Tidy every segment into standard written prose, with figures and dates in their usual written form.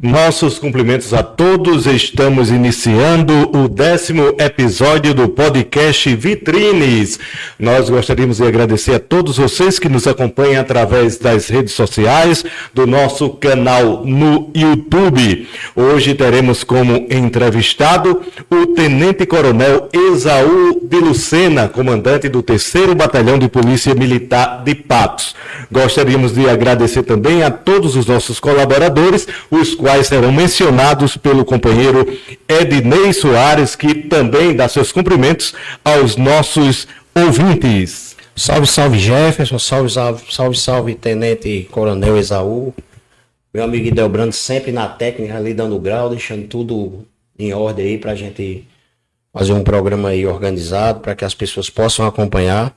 Nossos cumprimentos a todos. Estamos iniciando o 10º episódio do podcast Vitrines. Nós gostaríamos de agradecer a todos vocês que nos acompanham através das redes sociais, do nosso canal no YouTube. Hoje teremos como entrevistado o Tenente Coronel Esaú de Lucena, comandante do 3º Batalhão de Polícia Militar de Patos. Gostaríamos de agradecer também a todos os nossos colaboradores, os quais serão mencionados pelo companheiro Ednei Soares, que também dá seus cumprimentos aos nossos ouvintes. Salve, salve Jefferson, salve, Tenente Coronel Esaú. Meu amigo Idelbrando sempre na técnica ali dando grau, deixando tudo em ordem aí pra gente fazer um programa aí organizado, para que as pessoas possam acompanhar.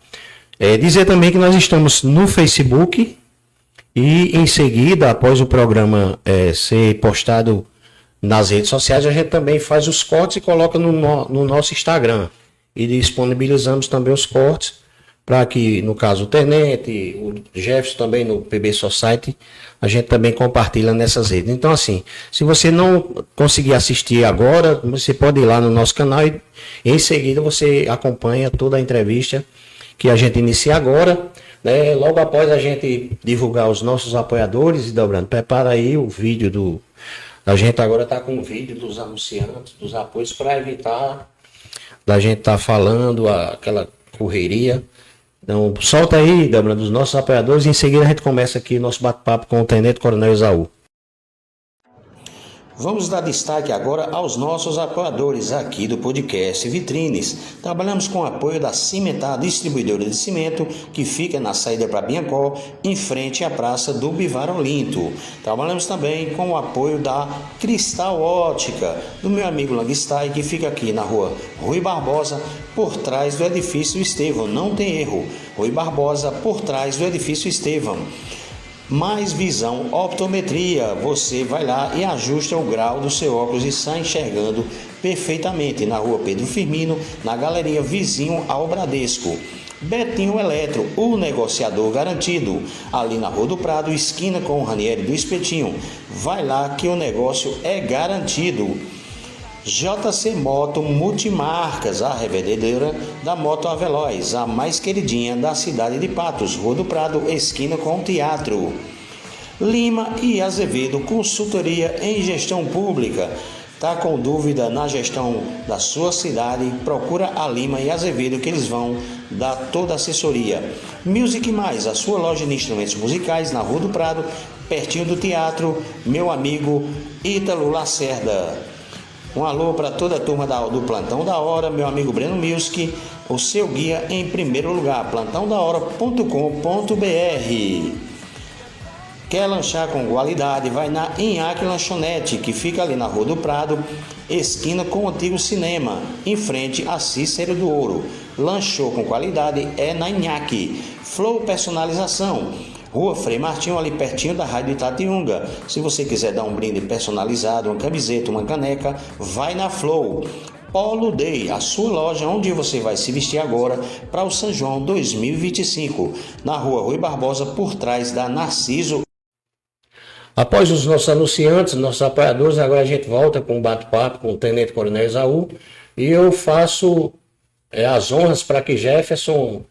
Dizer também que nós estamos no Facebook e em seguida, após o programa ser postado nas redes sociais, a gente também faz os cortes e coloca no nosso Instagram. E disponibilizamos também os cortes para que, no caso, o Tenente, o Jefferson também no PB Society, a gente também compartilha nessas redes. Então, assim, se você não conseguir assistir agora, você pode ir lá no nosso canal e em seguida você acompanha toda a entrevista que a gente inicia agora, né? Logo após a gente divulgar os nossos apoiadores, e dobrando, prepara aí o vídeo a gente agora está com o vídeo dos anunciantes, dos apoios, para evitar da gente estar falando aquela correria. Então, solta aí, dobrando, dos nossos apoiadores, e em seguida a gente começa aqui o nosso bate-papo com o Tenente Coronel Esaú. Vamos dar destaque agora aos nossos apoiadores aqui do podcast Vitrines. Trabalhamos com o apoio da Cimentar, distribuidora de cimento, que fica na saída para Biancó, em frente à Praça do Bivar Olinto. Trabalhamos também com o apoio da Cristal Ótica, do meu amigo Languistai, que fica aqui na rua Rui Barbosa, por trás do edifício Estevão. Não tem erro, Rui Barbosa, por trás do edifício Estevão. Mais Visão Optometria, você vai lá e ajusta o grau do seu óculos e sai enxergando perfeitamente, na rua Pedro Firmino, na galeria vizinho ao Bradesco. Betinho Eletro, o negociador garantido, ali na Rua do Prado, esquina com o Ranieri do Espetinho. Vai lá que o negócio é garantido. JC Moto Multimarcas, a revendedora da Moto Aveloz, a mais queridinha da cidade de Patos, Rua do Prado, esquina com o Teatro. Lima e Azevedo, consultoria em gestão pública. Tá com dúvida na gestão da sua cidade? Procura a Lima e Azevedo, que eles vão dar toda a assessoria. Music Mais, a sua loja de instrumentos musicais na Rua do Prado, pertinho do teatro, meu amigo Ítalo Lacerda. Um alô para toda a turma do Plantão da Hora, meu amigo Breno Milski, o seu guia em primeiro lugar, plantãodahora.com.br. Quer lanchar com qualidade? Vai na Inhaque Lanchonete, que fica ali na Rua do Prado, esquina com o antigo cinema, em frente a Cícero do Ouro. Lanchou com qualidade é na Inhaque. Flow Personalização, Rua Frei Martinho, ali pertinho da Rádio Itatiunga. Se você quiser dar um brinde personalizado, uma camiseta, uma caneca, vai na Flow. Polo Day, a sua loja onde você vai se vestir agora para o São João 2025. Na Rua Rui Barbosa, por trás da Narciso. Após os nossos anunciantes, nossos apoiadores, agora a gente volta com um bate-papo com o Tenente Coronel Esaú. E eu faço as honras para que Jefferson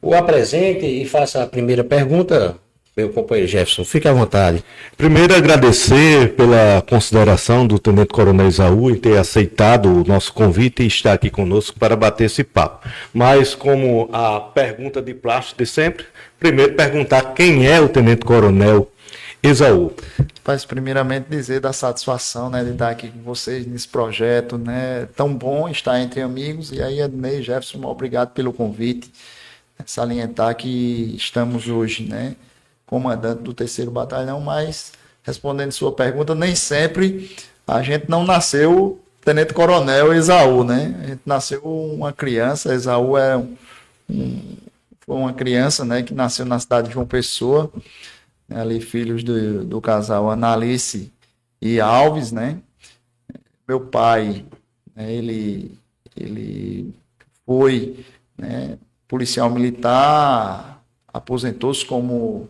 o apresente e faça a primeira pergunta. Meu companheiro Jefferson, fique à vontade. Primeiro, agradecer pela consideração do Tenente Coronel Esaú em ter aceitado o nosso convite e estar aqui conosco para bater esse papo. Mas, como a pergunta de plástico de sempre, primeiro perguntar quem é o Tenente Coronel Esaú. Mas, primeiramente, dizer da satisfação, né, de estar aqui com vocês nesse projeto, né, tão bom estar entre amigos. E aí, Ednei e Jefferson, obrigado pelo convite. Salientar que estamos hoje, né, comandante do 3º Batalhão, mas, respondendo sua pergunta, nem sempre a gente não nasceu Tenente Coronel Esaú, né? A gente nasceu uma criança, Esaú foi uma criança, né, que nasceu na cidade de João Pessoa, né, ali filhos do casal Analice e Alves, né? Meu pai, né, ele foi, né, policial militar, aposentou-se como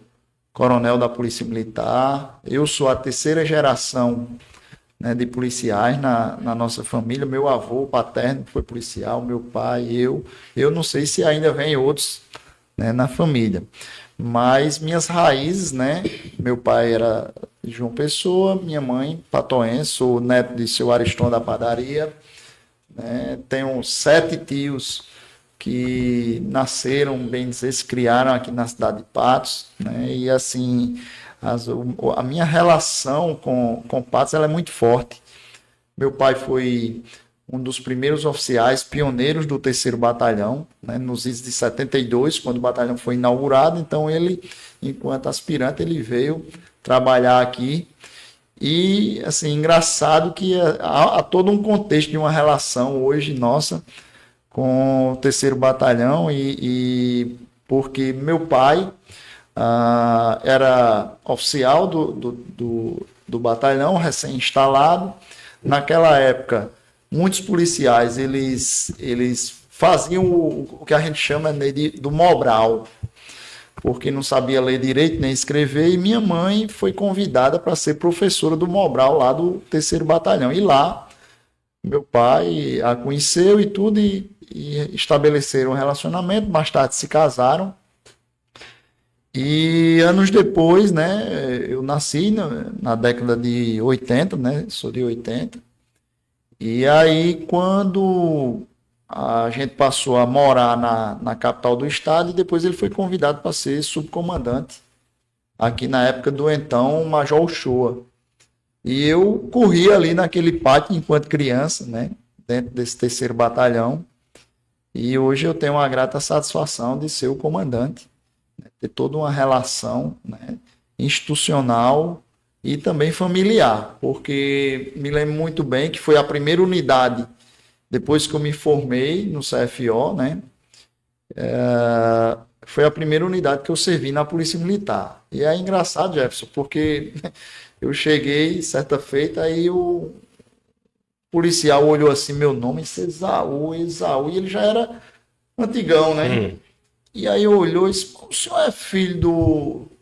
coronel da Polícia Militar. Eu sou a terceira geração, né, de policiais na nossa família. Meu avô paterno foi policial, meu pai, eu. Eu não sei se ainda vem outros, né, na família. Mas minhas raízes, né? Meu pai era de João Pessoa, minha mãe patoense, sou neto de seu Ariston da Padaria, né? Tenho 7 tios que nasceram, bem dizer, se criaram aqui na cidade de Patos, né? E assim, a minha relação com Patos ela é muito forte. Meu pai foi um dos primeiros oficiais pioneiros do 3º Batalhão, né, nos idos de 72, quando o batalhão foi inaugurado. Então ele, enquanto aspirante, ele veio trabalhar aqui. E, assim, engraçado que há todo um contexto de uma relação hoje nossa com o 3º Batalhão, porque meu pai era oficial do batalhão, recém-instalado. Naquela época, muitos policiais, eles faziam o que a gente chama do Mobral, porque não sabia ler direito nem escrever, e minha mãe foi convidada para ser professora do Mobral lá do 3º Batalhão. E lá, meu pai a conheceu e tudo, e estabeleceram um relacionamento, mais tarde se casaram. E anos depois, né, eu nasci na década de 80, né, sou de 80. E aí, quando a gente passou a morar na capital do estado, e depois ele foi convidado para ser subcomandante, aqui na época do então Major Uchoa. E eu corri ali naquele pátio enquanto criança, né, dentro desse 3º Batalhão, e hoje eu tenho uma grata satisfação de ser o comandante, né, ter toda uma relação, né, institucional e também familiar, porque me lembro muito bem que foi a primeira unidade, depois que eu me formei no CFO, né? Foi a primeira unidade que eu servi na Polícia Militar. E é engraçado, Jefferson, porque eu cheguei certa feita, aí o policial olhou assim meu nome, e disse Esaú, e ele já era antigão, né? E aí olhou e disse, o senhor é filho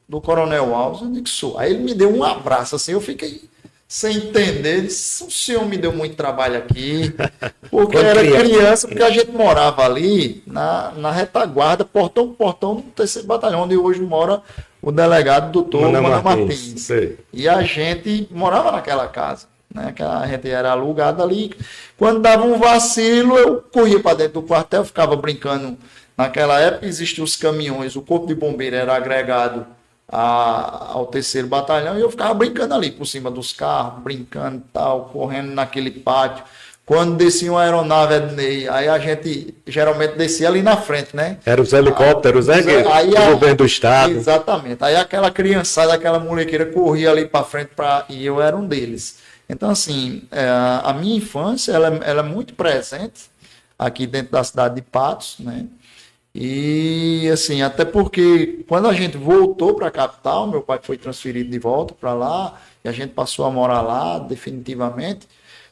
do Coronel Alves? Eu disse, sou. Aí ele me deu um abraço, assim, eu fiquei sem entender. Ele disse, o senhor me deu muito trabalho aqui, porque eu era criança, porque a gente morava ali na retaguarda, portão por portão do 3º Batalhão, onde hoje mora o delegado doutor Mano Martins. E a gente morava naquela casa, né? Que a gente era alugado ali. Quando dava um vacilo, eu corria para dentro do quartel, ficava brincando. Naquela época existiam os caminhões, o corpo de bombeiro era agregado ao 3º Batalhão, e eu ficava brincando ali por cima dos carros, brincando e tal, correndo naquele pátio. Quando descia uma aeronave, Ednei, aí a gente geralmente descia ali na frente, né? Era os helicópteros, né? Do governo do estado. Exatamente. Aí aquela criançada, aquela molequeira corria ali para frente, e eu era um deles. Então, assim, a minha infância, ela é muito presente aqui dentro da cidade de Patos, né? E assim, até porque quando a gente voltou para a capital, meu pai foi transferido de volta para lá, e a gente passou a morar lá definitivamente,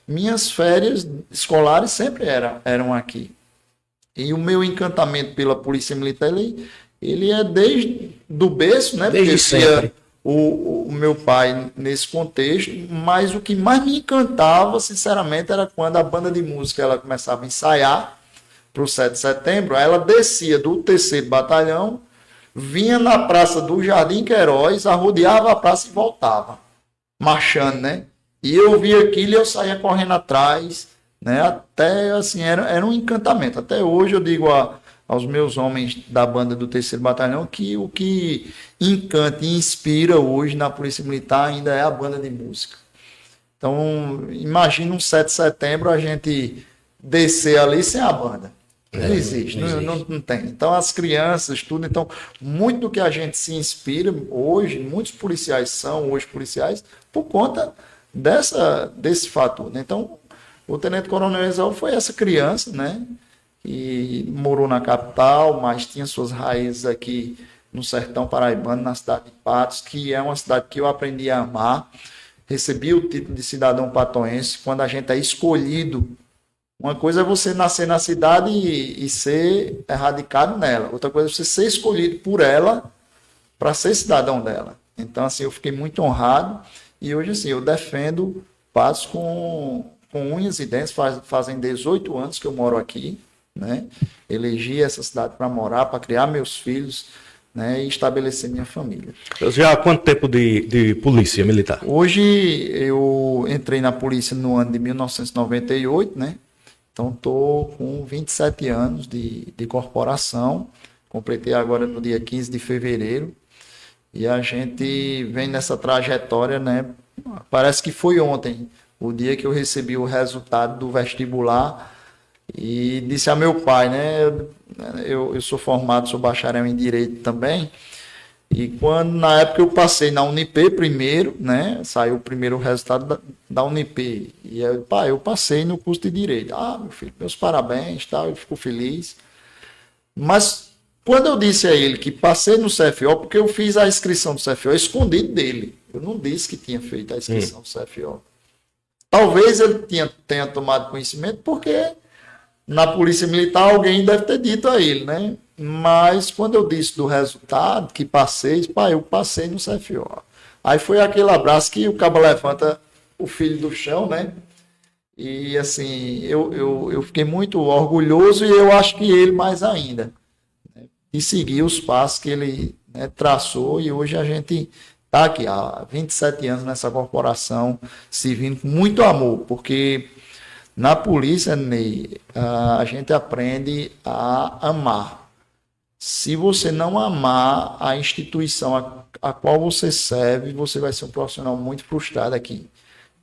minhas férias escolares sempre eram aqui. E o meu encantamento pela Polícia Militar, ele é desde do berço, né? Desde sempre. O meu pai nesse contexto, mas o que mais me encantava, sinceramente, era quando a banda de música ela começava a ensaiar para o 7 de setembro, aí ela descia do 3º Batalhão, vinha na Praça do Jardim Queiroz, arrodeava a praça e voltava, marchando, né? E eu via aquilo e eu saía correndo atrás, né? Até, assim, era um encantamento. Até hoje eu digo aos meus homens da banda do 3º Batalhão que o que encanta e inspira hoje na Polícia Militar ainda é a banda de música. Então, imagina um 7 de setembro a gente descer ali sem a banda. Não existe, não tem. Então, as crianças, tudo. Então, muito do que a gente se inspira hoje, muitos policiais são hoje policiais por conta desse fator, né? Então, o Tenente Coronel Esaú foi essa criança, né? E morou na capital, mas tinha suas raízes aqui no sertão paraibano, na cidade de Patos, que é uma cidade que eu aprendi a amar. Recebi o título de cidadão patoense quando a gente é escolhido. Uma coisa é você nascer na cidade e ser erradicado nela. Outra coisa é você ser escolhido por ela para ser cidadão dela. Então, assim, eu fiquei muito honrado e hoje, assim, eu defendo Patos com unhas e dentes, fazem 18 anos que eu moro aqui, né? Elegi essa cidade para morar, para criar meus filhos, né? E estabelecer minha família. Já há quanto tempo de polícia militar? Hoje eu entrei na polícia no ano de 1998, né? Então estou com 27 anos de corporação, completei agora no dia 15 de fevereiro, e a gente vem nessa trajetória, né? Parece que foi ontem, o dia que eu recebi o resultado do vestibular e disse a meu pai, né? Eu sou formado, sou bacharel em Direito também, e quando na época eu passei na Unip primeiro, né? Saiu o primeiro resultado da Unip, e eu, pai, eu passei no curso de Direito. Ah, meu filho, meus parabéns, tal, eu fico feliz. Mas quando eu disse a ele que passei no CFO, porque eu fiz a inscrição do CFO escondido dele, eu não disse que tinha feito a inscrição do CFO. Talvez ele tenha tomado conhecimento, porque na Polícia Militar alguém deve ter dito a ele, né? Mas quando eu disse do resultado, que passei, pai, eu passei no CFO. Aí foi aquele abraço que o cabo levanta o filho do chão, né? E assim, eu fiquei muito orgulhoso e eu acho que ele mais ainda, né? E seguir os passos que ele, né, traçou, e hoje a gente está aqui há 27 anos nessa corporação, servindo com muito amor, porque na polícia, Ney, a gente aprende a amar. Se você não amar a instituição a qual você serve, você vai ser um profissional muito frustrado aqui.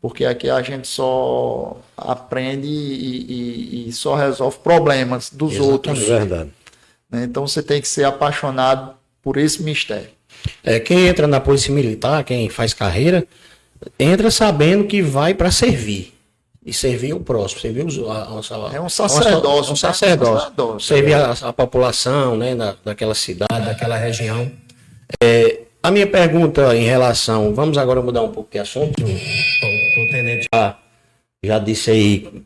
Porque aqui a gente só aprende e só resolve problemas dos Exatamente, outros. É verdade. Então você tem que ser apaixonado por esse mistério. Quem entra na Polícia Militar, quem faz carreira, entra sabendo que vai para servir. E servir o próximo, servir É um sacerdócio. Um sacerdócio. Servir a população, né, daquela cidade, daquela região. A minha pergunta em relação... Vamos agora mudar um pouco de assunto. O tenente já disse aí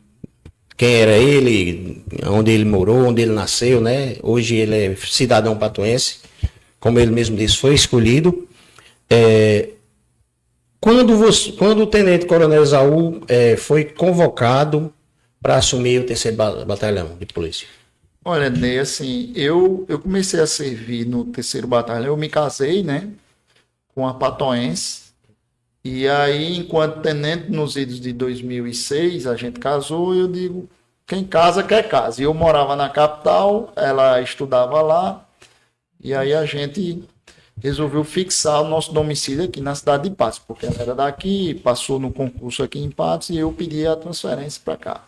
quem era ele, onde ele morou, onde ele nasceu, né? Hoje ele é cidadão patuense. Como ele mesmo disse, foi escolhido. Quando o Tenente Coronel Esaú foi convocado para assumir o 3º Batalhão de Polícia? Olha, Ney, assim, eu comecei a servir no 3º Batalhão, eu me casei, né, com a patoense, e aí, enquanto tenente nos idos de 2006, a gente casou, e eu digo, quem casa quer casa. E eu morava na capital, ela estudava lá, e aí a gente resolveu fixar o nosso domicílio aqui na cidade de Patos, porque ela era daqui, passou no concurso aqui em Patos, e eu pedi a transferência para cá.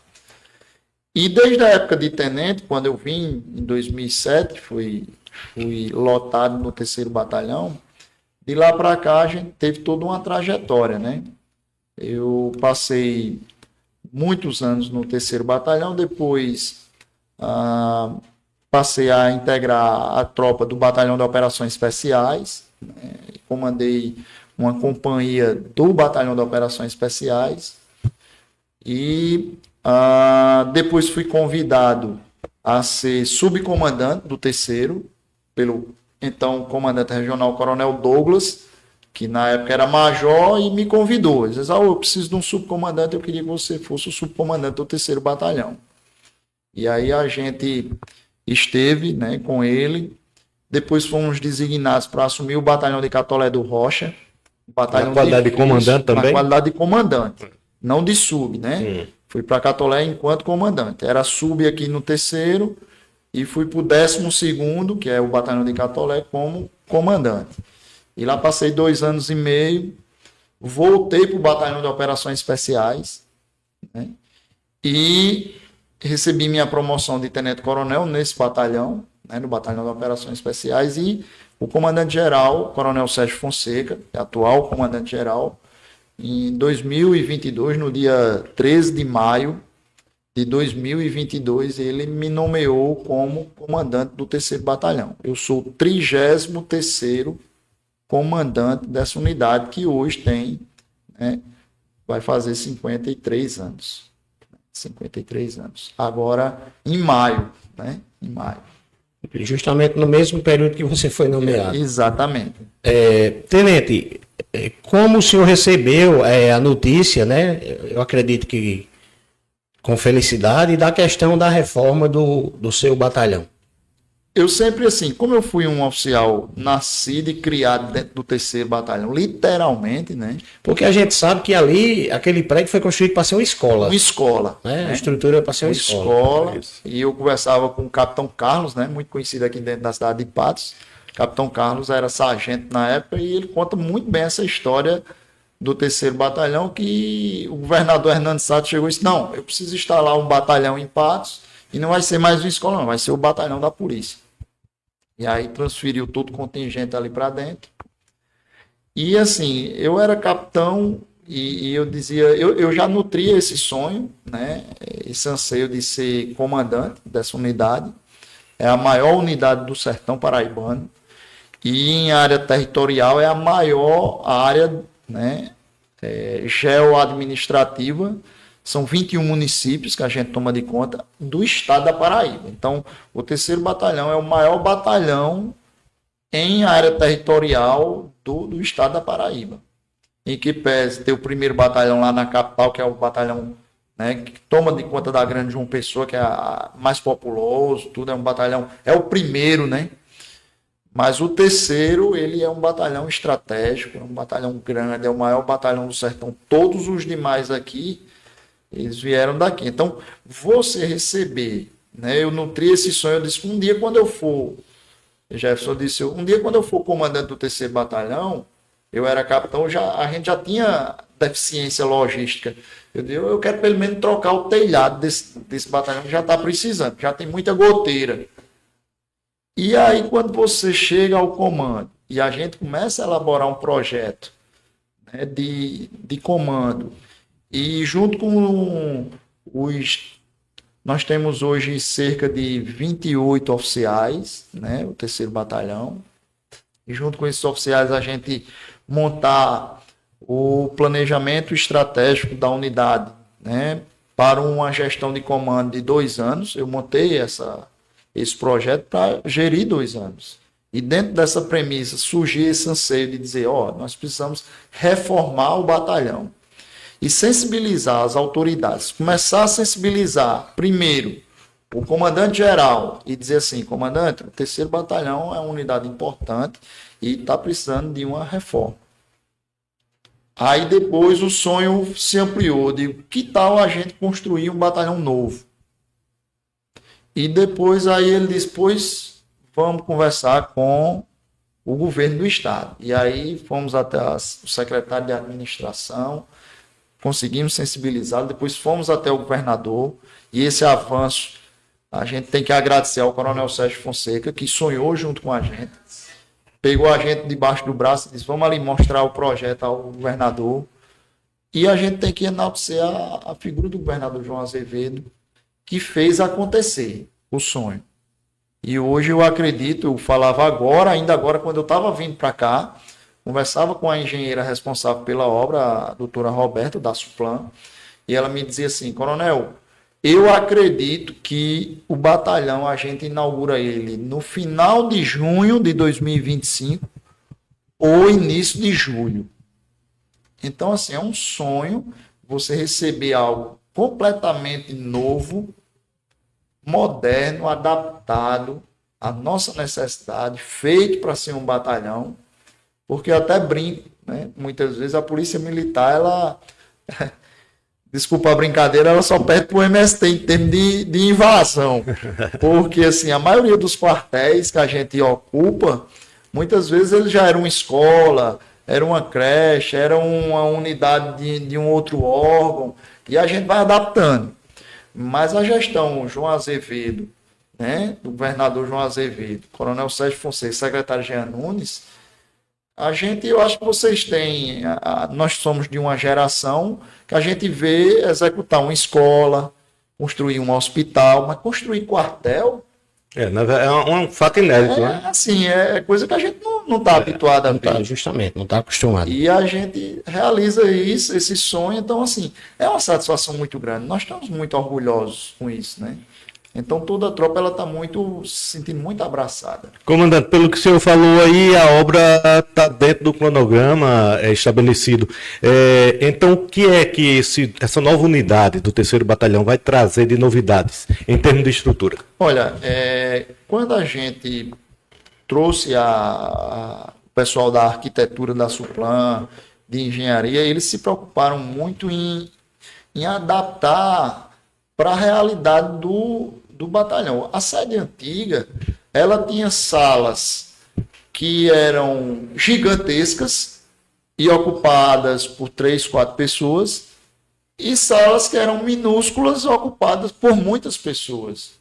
E desde a época de tenente, quando eu vim em 2007, fui lotado no 3º Batalhão, de lá para cá a gente teve toda uma trajetória, né? Eu passei muitos anos no 3º Batalhão, depois passei a integrar a tropa do Batalhão de Operações Especiais, né? Comandei uma companhia do Batalhão de Operações Especiais e depois fui convidado a ser subcomandante do 3º, pelo então comandante regional Coronel Douglas, que na época era major, e me convidou. Ele disse, eu preciso de um subcomandante, eu queria que você fosse o subcomandante do 3º Batalhão. E aí a gente esteve, né, com ele. Depois fomos designados para assumir o batalhão de Catolé do Rocha. Na qualidade de comandante também? Na qualidade de comandante, não de sub, né? Fui para Catolé enquanto comandante. Era sub aqui no 3º e fui para o 12º, que é o batalhão de Catolé, como comandante. E lá passei 2 anos e meio, voltei para o batalhão de Operações Especiais, né? E recebi minha promoção de tenente-coronel nesse batalhão, né, no Batalhão de Operações Especiais, e o comandante-geral, Coronel Sérgio Fonseca, atual comandante-geral, em 2022, no dia 13 de maio de 2022, ele me nomeou como comandante do 3º Batalhão. Eu sou o 33º comandante dessa unidade, que hoje tem, né, vai fazer 53 anos. 53 anos. Agora, em maio, né? Em maio. Justamente no mesmo período que você foi nomeado. Exatamente. Tenente, como o senhor recebeu a notícia, né? Eu acredito que com felicidade, da questão da reforma do seu batalhão. Eu sempre, assim, como eu fui um oficial nascido e criado dentro do 3º Batalhão, literalmente, né? Porque a gente sabe que ali, aquele prédio foi construído para ser uma escola. Uma escola. Né? A estrutura é para ser uma escola. E eu conversava com o Capitão Carlos, né? Muito conhecido aqui dentro da cidade de Patos. O Capitão Carlos era sargento na época e ele conta muito bem essa história do 3º Batalhão, que o governador Hernando Sato chegou e disse, não, eu preciso instalar um batalhão em Patos e não vai ser mais uma escola, não, vai ser o batalhão da polícia. E aí transferiu todo o contingente ali para dentro. E assim, eu era capitão e eu dizia, eu já nutria esse sonho, né? Esse anseio de ser comandante dessa unidade. É a maior unidade do sertão paraibano. E em área territorial é a maior área, né, geoadministrativa. São 21 municípios que a gente toma de conta do estado da Paraíba. Então, o 3º Batalhão é o maior batalhão em área territorial do estado da Paraíba. Em que pese ter o 1º Batalhão lá na capital, que é o batalhão, né, que toma de conta da Grande João Pessoa, que é a mais populoso, tudo é um batalhão, é o primeiro, né? Mas o 3º, ele é um batalhão estratégico, é um batalhão grande, é o maior batalhão do sertão. Todos os demais aqui, eles vieram daqui. Então, você receber, né? Eu nutri esse sonho, eu disse, um dia quando eu for, Jefferson disse, um dia quando eu for comandante do 3º Batalhão, eu era capitão, a gente já tinha deficiência logística. Eu quero pelo menos trocar o telhado desse batalhão, que já está precisando, já tem muita goteira. E aí, quando você chega ao comando e a gente começa a elaborar um projeto, né, de comando, e junto com nós temos hoje cerca de 28 oficiais, né, o 3º Batalhão, e junto com esses oficiais a gente montar o planejamento estratégico da unidade, né, para uma gestão de comando de 2 anos. Eu montei esse projeto para gerir 2 anos. E dentro dessa premissa surgiu esse anseio de dizer, nós precisamos reformar o batalhão e sensibilizar as autoridades. Começar a sensibilizar, primeiro, o comandante-geral e dizer assim, comandante, o 3º Batalhão é uma unidade importante e está precisando de uma reforma. Aí depois o sonho se ampliou, de que tal a gente construir um batalhão novo? E depois aí ele disse, pois vamos conversar com o governo do estado. E aí fomos até o secretário de administração, conseguimos sensibilizá-lo, depois fomos até o governador, e esse avanço a gente tem que agradecer ao Coronel Sérgio Fonseca, que sonhou junto com a gente, pegou a gente debaixo do braço e disse, vamos ali mostrar o projeto ao governador, e a gente tem que enaltecer a figura do governador João Azevedo, que fez acontecer o sonho. E hoje eu acredito, eu falava ainda agora, quando eu estava vindo para cá, conversava com a engenheira responsável pela obra, a doutora Roberta, da Suplan, e ela me dizia assim, coronel, eu acredito que o batalhão, a gente inaugura ele no final de junho de 2025 ou início de julho. Então, assim, é um sonho você receber algo completamente novo, moderno, adaptado à nossa necessidade, feito para ser um batalhão, porque eu até brinco, né? Muitas vezes a polícia militar, ela, desculpa a brincadeira, ela só perde para o MST em termos de invasão, porque assim, a maioria dos quartéis que a gente ocupa, muitas vezes eles já eram uma escola, era uma creche, era uma unidade de um outro órgão, e a gente vai adaptando. Mas a gestão João Azevedo, né, do governador João Azevedo, Coronel Sérgio Fonseca, secretário Jean Nunes, eu acho que vocês têm, nós somos de uma geração que a gente vê executar uma escola, construir um hospital, mas construir quartel... É um fato inédito, né? Assim, é coisa que a gente não está habituado a ver. Justamente, não está acostumado. E a gente realiza isso, esse sonho, então assim, é uma satisfação muito grande. Nós estamos muito orgulhosos com isso, né? Então toda a tropa ela está se sentindo muito abraçada. Comandante, pelo que o senhor falou aí, a obra está dentro do cronograma estabelecido. Então, o que é que essa nova unidade do 3º Batalhão vai trazer de novidades em termos de estrutura? Olha, quando a gente trouxe o pessoal da arquitetura da Suplan, de engenharia, eles se preocuparam muito em adaptar para a realidade do batalhão. A sede antiga, ela tinha salas que eram gigantescas e ocupadas por 3, 4 pessoas, e salas que eram minúsculas ocupadas por muitas pessoas.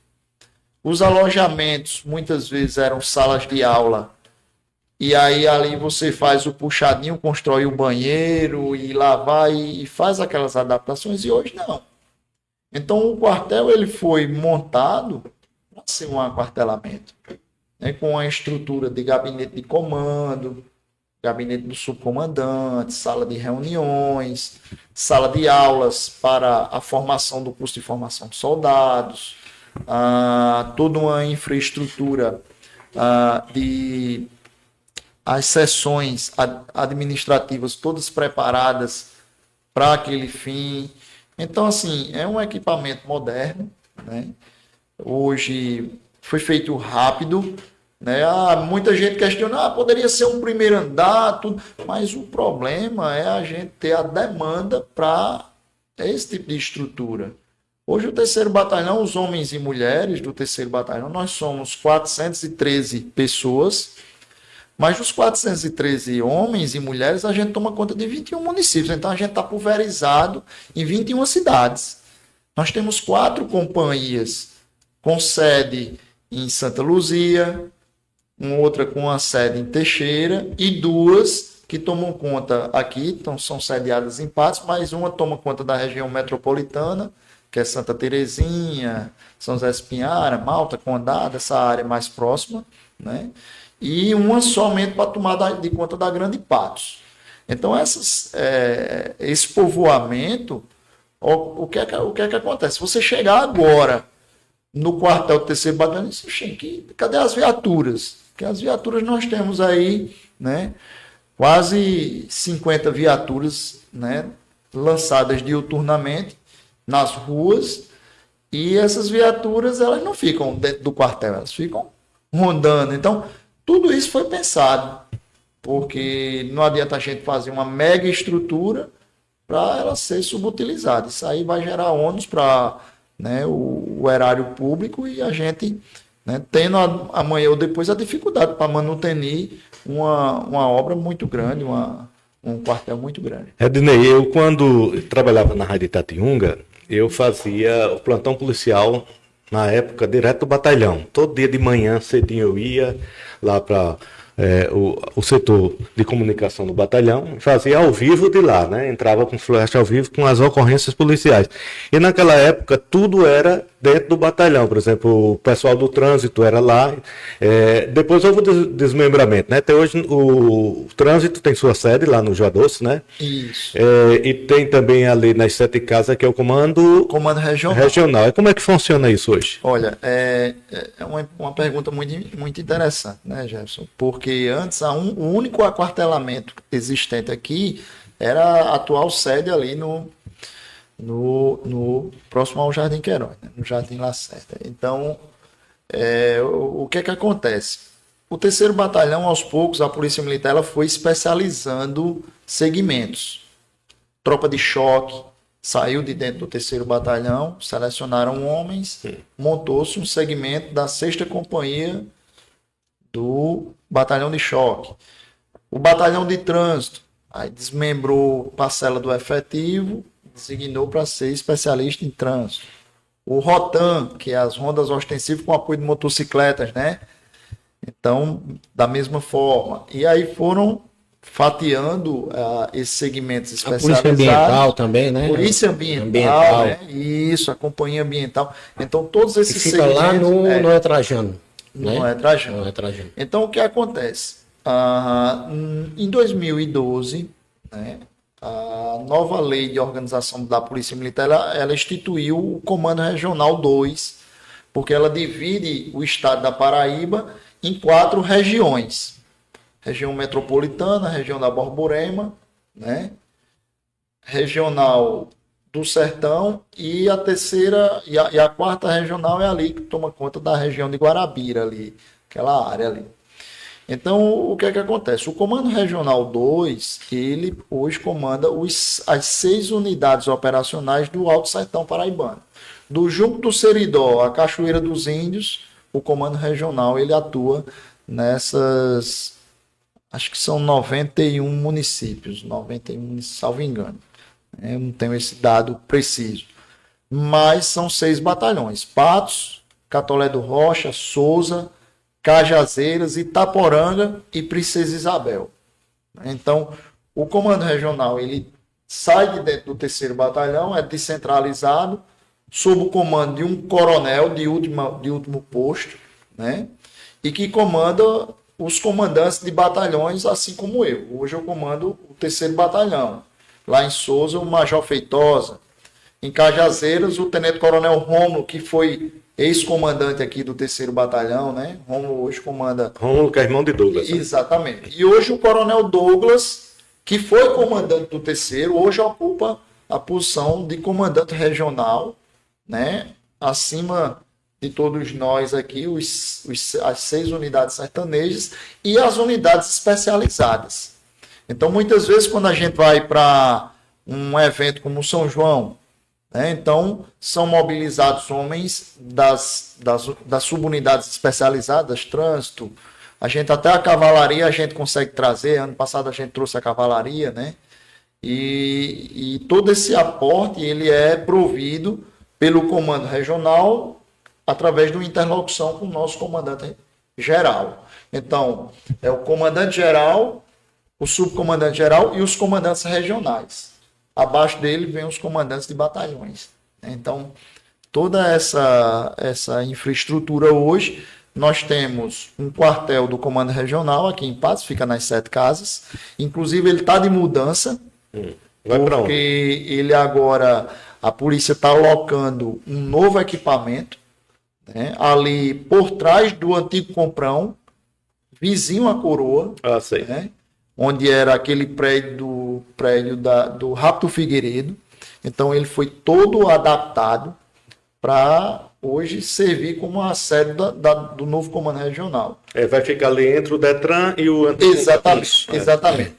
Os alojamentos muitas vezes eram salas de aula, e aí ali você faz o puxadinho, constrói o banheiro e lá vai e faz aquelas adaptações, e hoje não. Então o quartel ele foi montado para ser um aquartelamento, né, com a estrutura de gabinete de comando, gabinete do subcomandante, sala de reuniões, sala de aulas para a formação do curso de formação de soldados, toda uma infraestrutura de as sessões administrativas todas preparadas para aquele fim. Então, assim, é um equipamento moderno, né? Hoje foi feito rápido, né? Muita gente questiona, poderia ser um primeiro andar, tudo, mas o problema é a gente ter a demanda para esse tipo de estrutura. Hoje o 3º Batalhão, os homens e mulheres do 3º Batalhão, nós somos 413 pessoas, mas dos 413 homens e mulheres, a gente toma conta de 21 municípios. Então, a gente está pulverizado em 21 cidades. Nós temos 4 companhias com sede em Santa Luzia, uma outra com a sede em Teixeira e 2 que tomam conta aqui, então são sediadas em Patos, mas uma toma conta da região metropolitana, que é Santa Terezinha, São José Espinhara, Malta, Condado, essa área mais próxima, né? E uma somente para tomar de conta da Grande Patos. Então, esse povoamento, o que é que acontece? Você chegar agora no quartel do 3º Batalhão, cadê as viaturas? Porque as viaturas nós temos aí, né, quase 50 viaturas, né, lançadas diuturnamente nas ruas, e essas viaturas elas não ficam dentro do quartel, elas ficam rondando. Então, tudo isso foi pensado, porque não adianta a gente fazer uma mega estrutura para ela ser subutilizada. Isso aí vai gerar ônus para, né, o erário público, e a gente, né, tendo amanhã ou depois a dificuldade para manutenir uma obra muito grande, um quartel muito grande. Ednei, eu quando trabalhava na Rádio Itatiunga, eu fazia o plantão policial na época direto do batalhão. Todo dia de manhã cedinho eu ia lá para o setor de comunicação do batalhão, fazia ao vivo de lá, né? Entrava com flash ao vivo com as ocorrências policiais. E naquela época tudo era dentro do batalhão. Por exemplo, o pessoal do trânsito era lá. Depois houve o desmembramento, né? Até hoje o trânsito tem sua sede lá no Joadoce, né? Isso. E tem também ali nas 7 casas que é o comando regional. E como é que funciona isso hoje? Olha, é uma pergunta muito, muito interessante, né, Jefferson? Porque antes o único aquartelamento existente aqui era a atual sede ali no próximo ao Jardim Queiroz, né? No Jardim Lacerda. Então, o que é que acontece? O 3º Batalhão, aos poucos, a Polícia Militar ela foi especializando segmentos. Tropa de choque saiu de dentro do 3º Batalhão, selecionaram homens, montou-se um segmento da 6ª Companhia do Batalhão de Choque. O Batalhão de Trânsito, aí desmembrou parcela do efetivo, designou para ser especialista em trânsito. O Rotan, que é as rondas ostensivas com apoio de motocicletas, né? Então, da mesma forma. E aí foram fatiando esses segmentos especializados. A Polícia Ambiental também, né? Polícia Ambiental. Né? Isso, a Companhia Ambiental. Então, todos esses que fica segmentos... lá no Noé Trajano. Não é Trajano. Então, o que acontece? Em 2012, né, a nova lei de organização da Polícia Militar, ela instituiu o Comando Regional 2 porque ela divide o estado da Paraíba em 4 regiões. Região metropolitana, região da Borborema, né? Regional do Sertão, e a terceira e a quarta regional é ali que toma conta da região de Guarabira, ali, aquela área ali. Então, o que é que acontece? O Comando Regional 2, ele hoje comanda as 6 unidades operacionais do Alto Sertão Paraibano. Do Junco do Seridó à Cachoeira dos Índios, o Comando Regional ele atua nessas, acho que são 91 municípios, 91, salvo engano. Eu não tenho esse dado preciso. Mas são 6 batalhões: Patos, Catolé do Rocha, Souza, Cajazeiras, Itaporanga e Princesa Isabel. Então, o Comando Regional ele sai de dentro do 3º Batalhão, é descentralizado, sob o comando de um coronel de último posto, né? E que comanda os comandantes de batalhões, assim como eu. Hoje eu comando o 3º Batalhão. Lá em Souza, o Major Feitosa. Em Cajazeiras, o Tenente Coronel Rômulo, que foi ex-comandante aqui do 3º Batalhão, né? Rômulo hoje comanda... Rômulo, que é irmão de Douglas. Né? Exatamente. E hoje o Coronel Douglas, que foi comandante do 3º, hoje ocupa a posição de comandante regional, né? Acima de todos nós aqui, as 6 unidades sertanejas e as unidades especializadas. Então, muitas vezes, quando a gente vai para um evento como o São João, né, então são mobilizados homens das subunidades especializadas, trânsito, a gente até a cavalaria a gente consegue trazer. Ano passado a gente trouxe a cavalaria, né? E todo esse aporte ele é provido pelo comando regional através de uma interlocução com o nosso comandante geral. Então, é o comandante geral, o subcomandante geral e os comandantes regionais. Abaixo dele vem os comandantes de batalhões. Então, toda essa infraestrutura hoje, nós temos um quartel do comando regional aqui em Patos, fica nas 7 casas. Inclusive, ele está de mudança, porque ele agora, a polícia está alocando um novo equipamento, né, ali por trás do antigo Comprão, vizinho à Coroa, né, onde era aquele prédio do Rápido Figueiredo. Então ele foi todo adaptado para hoje servir como a sede do novo comando regional. Vai ficar ali entre o Detran e o antigo. Exatamente,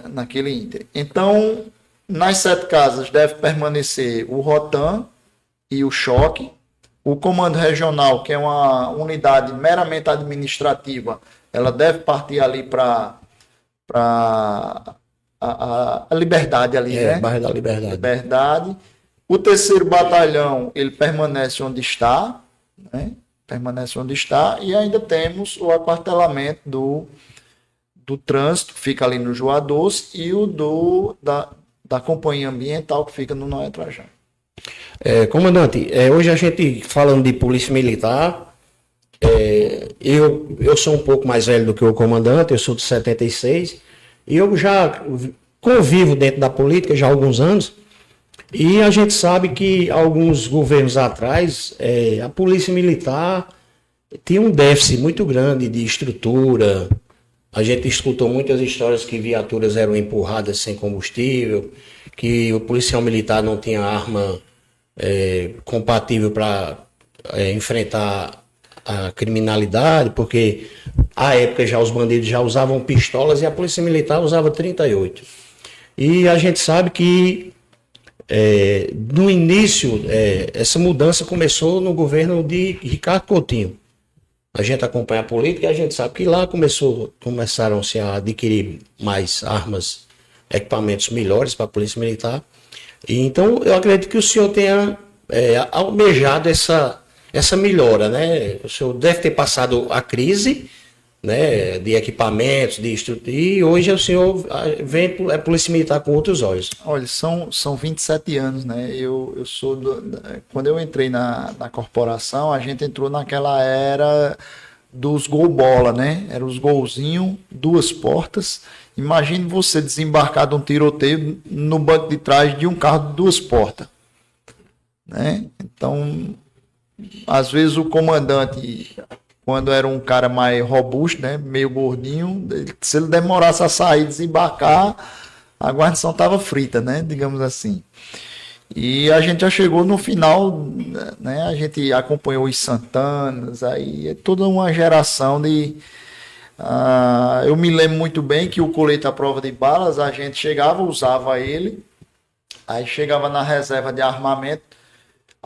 naquele ínter. Então, nas 7 casas deve permanecer o Rotan e o Choque. O comando regional, que é uma unidade meramente administrativa, ela deve partir ali para a Liberdade ali, né? Bairro da Liberdade. Liberdade. O 3º Batalhão, ele permanece onde está, né? Permanece onde está. E ainda temos o aquartelamento do trânsito, que fica ali no Joá Doce, e o da Companhia Ambiental, que fica no Noé Trajano. Comandante, hoje a gente falando de polícia militar, eu sou um pouco mais velho do que o comandante, eu sou de 76, e eu já convivo dentro da política já há alguns anos, e a gente sabe que alguns governos atrás, a polícia militar tinha um déficit muito grande de estrutura. A gente escutou muitas histórias que viaturas eram empurradas sem combustível, que o policial militar não tinha arma compatível para enfrentar a criminalidade, porque à época já os bandidos já usavam pistolas e a polícia militar usava 38. E a gente sabe que no início essa mudança começou no governo de Ricardo Coutinho. A gente acompanha a política e a gente sabe que lá começaram-se a adquirir mais armas, equipamentos melhores para a polícia militar. E então eu acredito que o senhor tenha almejado essa melhora, né? O senhor deve ter passado a crise, né, de equipamentos, de estrutura, e hoje o senhor vem a polícia militar com outros olhos. Olha, são 27 anos, né? Eu sou quando eu entrei na corporação, a gente entrou naquela era dos gol bola, né? Eram os golzinhos, 2 portas. Imagine você desembarcar de um tiroteio no banco de trás de um carro de 2 portas, né? Então às vezes o comandante, quando era um cara mais robusto, né, meio gordinho, se ele demorasse a sair, desembarcar, a guarnição estava frita, né, digamos assim. E a gente já chegou no final, né, a gente acompanhou os Santanas, aí é toda uma geração de... eu me lembro muito bem que o colete à prova de balas, a gente chegava, usava ele, aí chegava na reserva de armamento,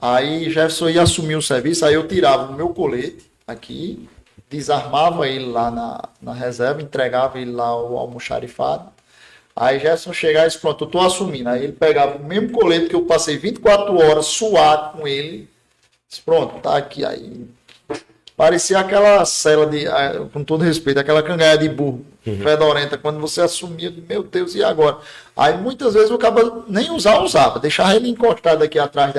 aí Jefferson ia assumir o serviço, aí eu tirava o meu colete aqui, desarmava ele lá na reserva, entregava ele lá ao almoxarifado. Aí Jefferson chegava e disse, pronto, eu tô assumindo. Aí ele pegava o mesmo colete que eu passei 24 horas suado com ele, disse, pronto, tá aqui. Aí parecia aquela cela de, com todo respeito, aquela cangaia de burro, fedorenta, quando você assumia, meu Deus, e agora? Aí muitas vezes o cara nem usava, deixava ele encostado aqui atrás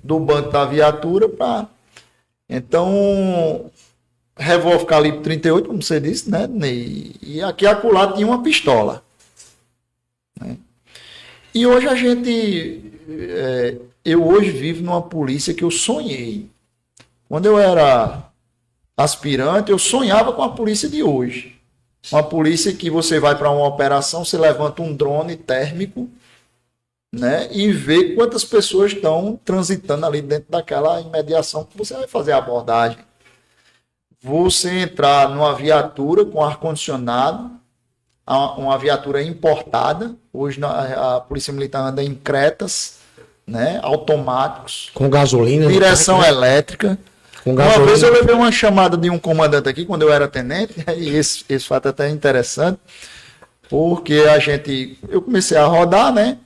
do banco da viatura para... Então, revólver calibre 38, como você disse, né? E aqui acolá tinha uma pistola. Né? E hoje a gente... eu hoje vivo numa polícia que eu sonhei. Quando eu era aspirante, eu sonhava com a polícia de hoje. Uma polícia que você vai para uma operação, você levanta um drone térmico, né, e vê quantas pessoas estão transitando ali dentro daquela imediação que você vai fazer a abordagem. Você entrar numa viatura com ar-condicionado, uma viatura importada, hoje a Polícia Militar anda em Cretas, né, automáticos, Com gasolina. direção elétrica. Com gasolina. Uma vez eu levei uma chamada de um comandante aqui, quando eu era tenente, e esse fato é até interessante, porque eu comecei a rodar, né,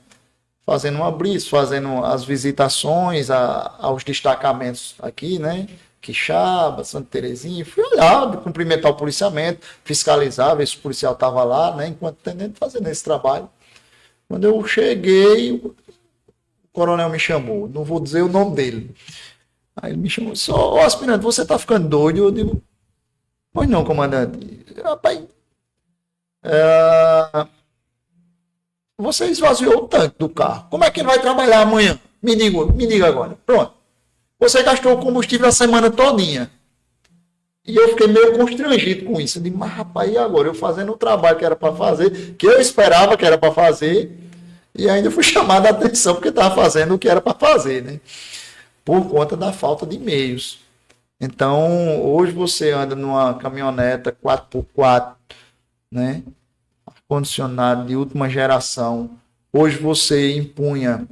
fazendo uma blitz, fazendo as visitações aos destacamentos aqui, né? Quixaba, Santa Terezinha, fui olhar, cumprimentar o policiamento, fiscalizar, ver se o policial estava lá, né? Enquanto tenente fazendo esse trabalho. Quando eu cheguei, o coronel me chamou, não vou dizer o nome dele. Aí ele me chamou, ô aspirante, você está ficando doido? Eu digo, pois não, comandante. Rapaz, você esvaziou o tanque do carro. Como é que ele vai trabalhar amanhã? Me diga agora. Pronto. Você gastou o combustível a semana todinha. E eu fiquei meio constrangido com isso. Eu disse, mas rapaz, e agora? Eu fazendo o trabalho que era para fazer, que eu esperava que era para fazer, e ainda fui chamado a atenção porque estava fazendo o que era para fazer, né? Por conta da falta de meios. Então, hoje você anda numa caminhoneta 4x4, né? Ar-condicionado de última geração. Hoje você empunha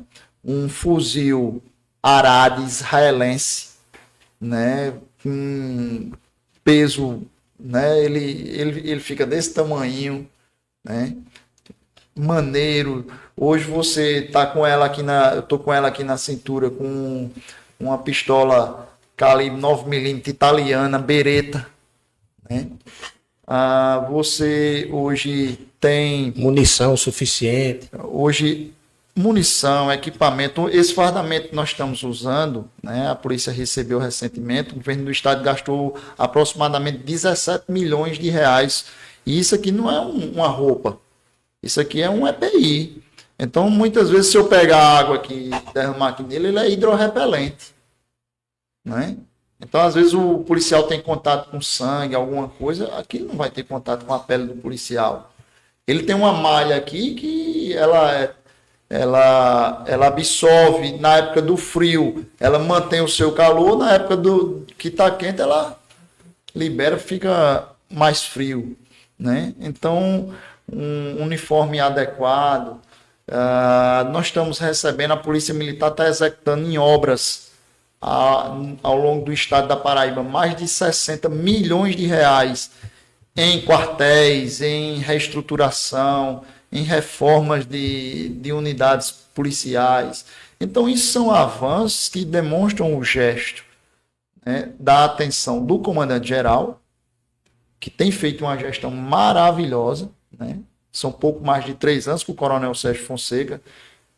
um fuzil Arad israelense, né? Com peso, né? Ele fica desse tamanho, né? Maneiro. Hoje você tá com ela aqui eu tô com ela aqui na cintura com uma pistola calibre 9mm italiana, Beretta, né? Você hoje tem munição suficiente. Hoje munição, equipamento, esse fardamento que nós estamos usando, né? A polícia recebeu recentemente, o governo do estado gastou aproximadamente 17 milhões de reais. E isso aqui não é uma roupa, isso aqui é um EPI. Então, muitas vezes, se eu pegar a água aqui e derramar aqui nele, ele é hidrorrepelente, né? Então, às vezes, o policial tem contato com sangue, alguma coisa, aqui ele não vai ter contato com a pele do policial. Ele tem uma malha aqui que ela absorve na época do frio, ela mantém o seu calor, na época que está quente, ela libera, fica mais frio, né? Então, um uniforme adequado. Nós estamos recebendo, a Polícia Militar está executando em obras ao longo do estado da Paraíba mais de 60 milhões de reais em quartéis, em reestruturação, em reformas de unidades policiais. Então, isso são avanços que demonstram o gesto, né, da atenção do comandante-geral, que tem feito uma gestão maravilhosa, né? São pouco mais de 3 anos que o coronel Sérgio Fonseca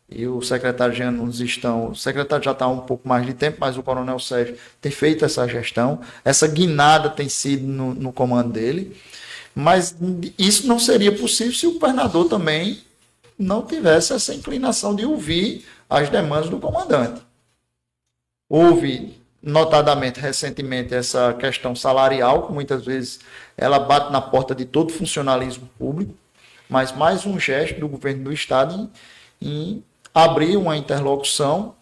e o secretário Jean nos estão... O secretário já está há um pouco mais de tempo, mas o coronel Sérgio tem feito essa gestão. Essa guinada tem sido no comando dele. Mas isso não seria possível se o governador também não tivesse essa inclinação de ouvir as demandas do comandante. Houve notadamente, recentemente, essa questão salarial, que muitas vezes ela bate na porta de todo funcionalismo público, mas mais um gesto do governo do Estado em abrir uma interlocução.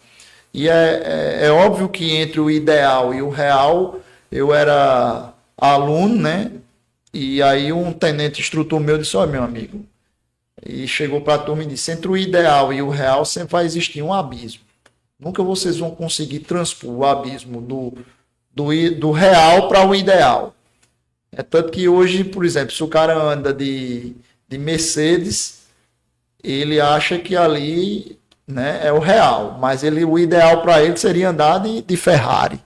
E é óbvio que entre o ideal e o real, eu era aluno, né? E aí um tenente instrutor meu disse, olha, meu amigo, e chegou para a turma e disse, entre o ideal e o real sempre vai existir um abismo. Nunca vocês vão conseguir transpor o abismo do real para o ideal. É tanto que hoje, por exemplo, se o cara anda de Mercedes, ele acha que ali, né, é o real, mas o ideal para ele seria andar de Ferrari,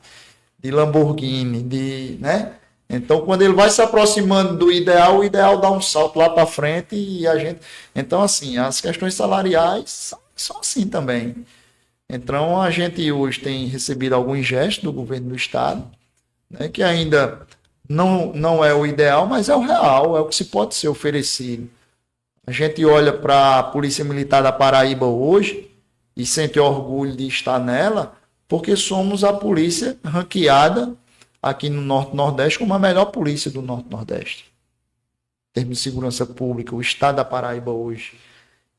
de Lamborghini, né? Então, quando ele vai se aproximando do ideal, o ideal dá um salto lá para frente e a gente... Então, assim, as questões salariais são assim também. Então, a gente hoje tem recebido alguns gestos do governo do Estado, né, que ainda não é o ideal, mas é o real, é o que se pode ser oferecido. A gente olha para a Polícia Militar da Paraíba hoje e sente orgulho de estar nela, porque somos a polícia ranqueada aqui no Norte-Nordeste como a melhor polícia do Norte-Nordeste. Em termos de segurança pública, o Estado da Paraíba hoje.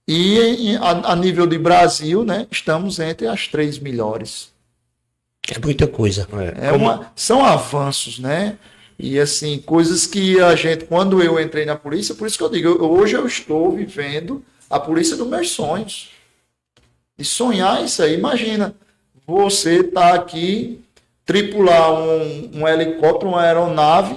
E a nível de Brasil, né, estamos entre as 3 melhores. É muita coisa. São avanços, né? E assim, coisas que a gente, quando eu entrei na polícia, por isso que eu digo, hoje eu estou vivendo a polícia dos meus sonhos. E sonhar isso aí, imagina, você tá aqui, tripular um helicóptero, uma aeronave,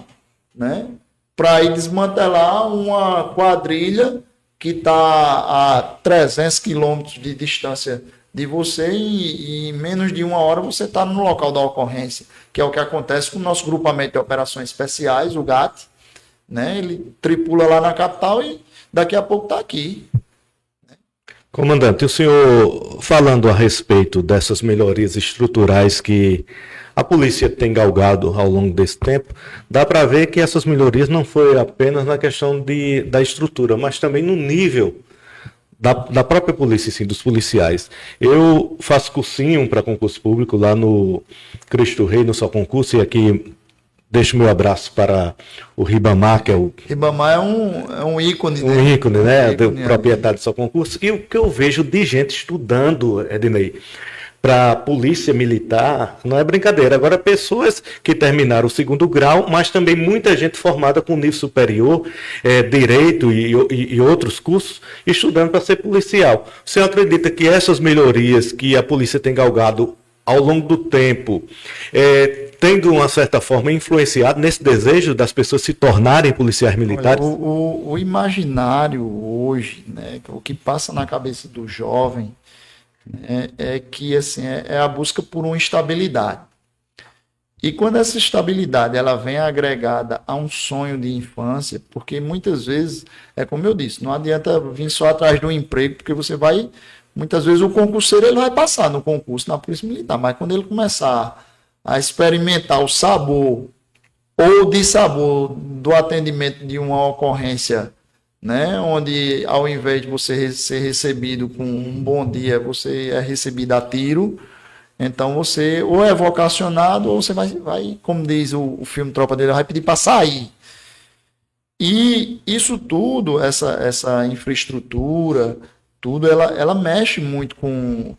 né, para ir desmantelar uma quadrilha que está a 300 quilômetros de distância de você e em menos de 1 hora você está no local da ocorrência, que é o que acontece com o nosso grupamento de operações especiais, o GAT, né? Ele tripula lá na capital e daqui a pouco está aqui. Comandante, o senhor falando a respeito dessas melhorias estruturais que a polícia tem galgado ao longo desse tempo, dá para ver que essas melhorias não foi apenas na questão da estrutura, mas também no nível da própria polícia, sim, dos policiais. Eu faço cursinho para concurso público lá no Cristo Rei, no Só Concurso, e aqui deixo meu abraço para o Ribamar, que é o... Ribamar é um ícone, né? Um ícone, né? Do proprietário do Só Concurso. E o que eu vejo de gente estudando, Ednei, para a polícia militar, não é brincadeira. Agora, pessoas que terminaram o 2º grau, mas também muita gente formada com nível superior, direito e outros cursos, estudando para ser policial. O senhor acredita que essas melhorias que a polícia tem galgado ao longo do tempo, tem de uma certa forma influenciado nesse desejo das pessoas se tornarem policiais militares? Olha, o imaginário hoje, né, o que passa na cabeça do jovem, é que assim, é a busca por uma estabilidade. E quando essa estabilidade ela vem agregada a um sonho de infância, porque muitas vezes, é como eu disse, não adianta vir só atrás de um emprego, porque você vai, muitas vezes o concurseiro ele vai passar no concurso na Polícia Militar, mas quando ele começar a experimentar o sabor ou dissabor do atendimento de uma ocorrência, né, onde ao invés de você ser recebido com um bom dia, você é recebido a tiro, então você ou é vocacionado ou você vai como diz o filme Tropa de Elite, vai pedir para sair. E isso tudo, essa infraestrutura, tudo, ela mexe muito com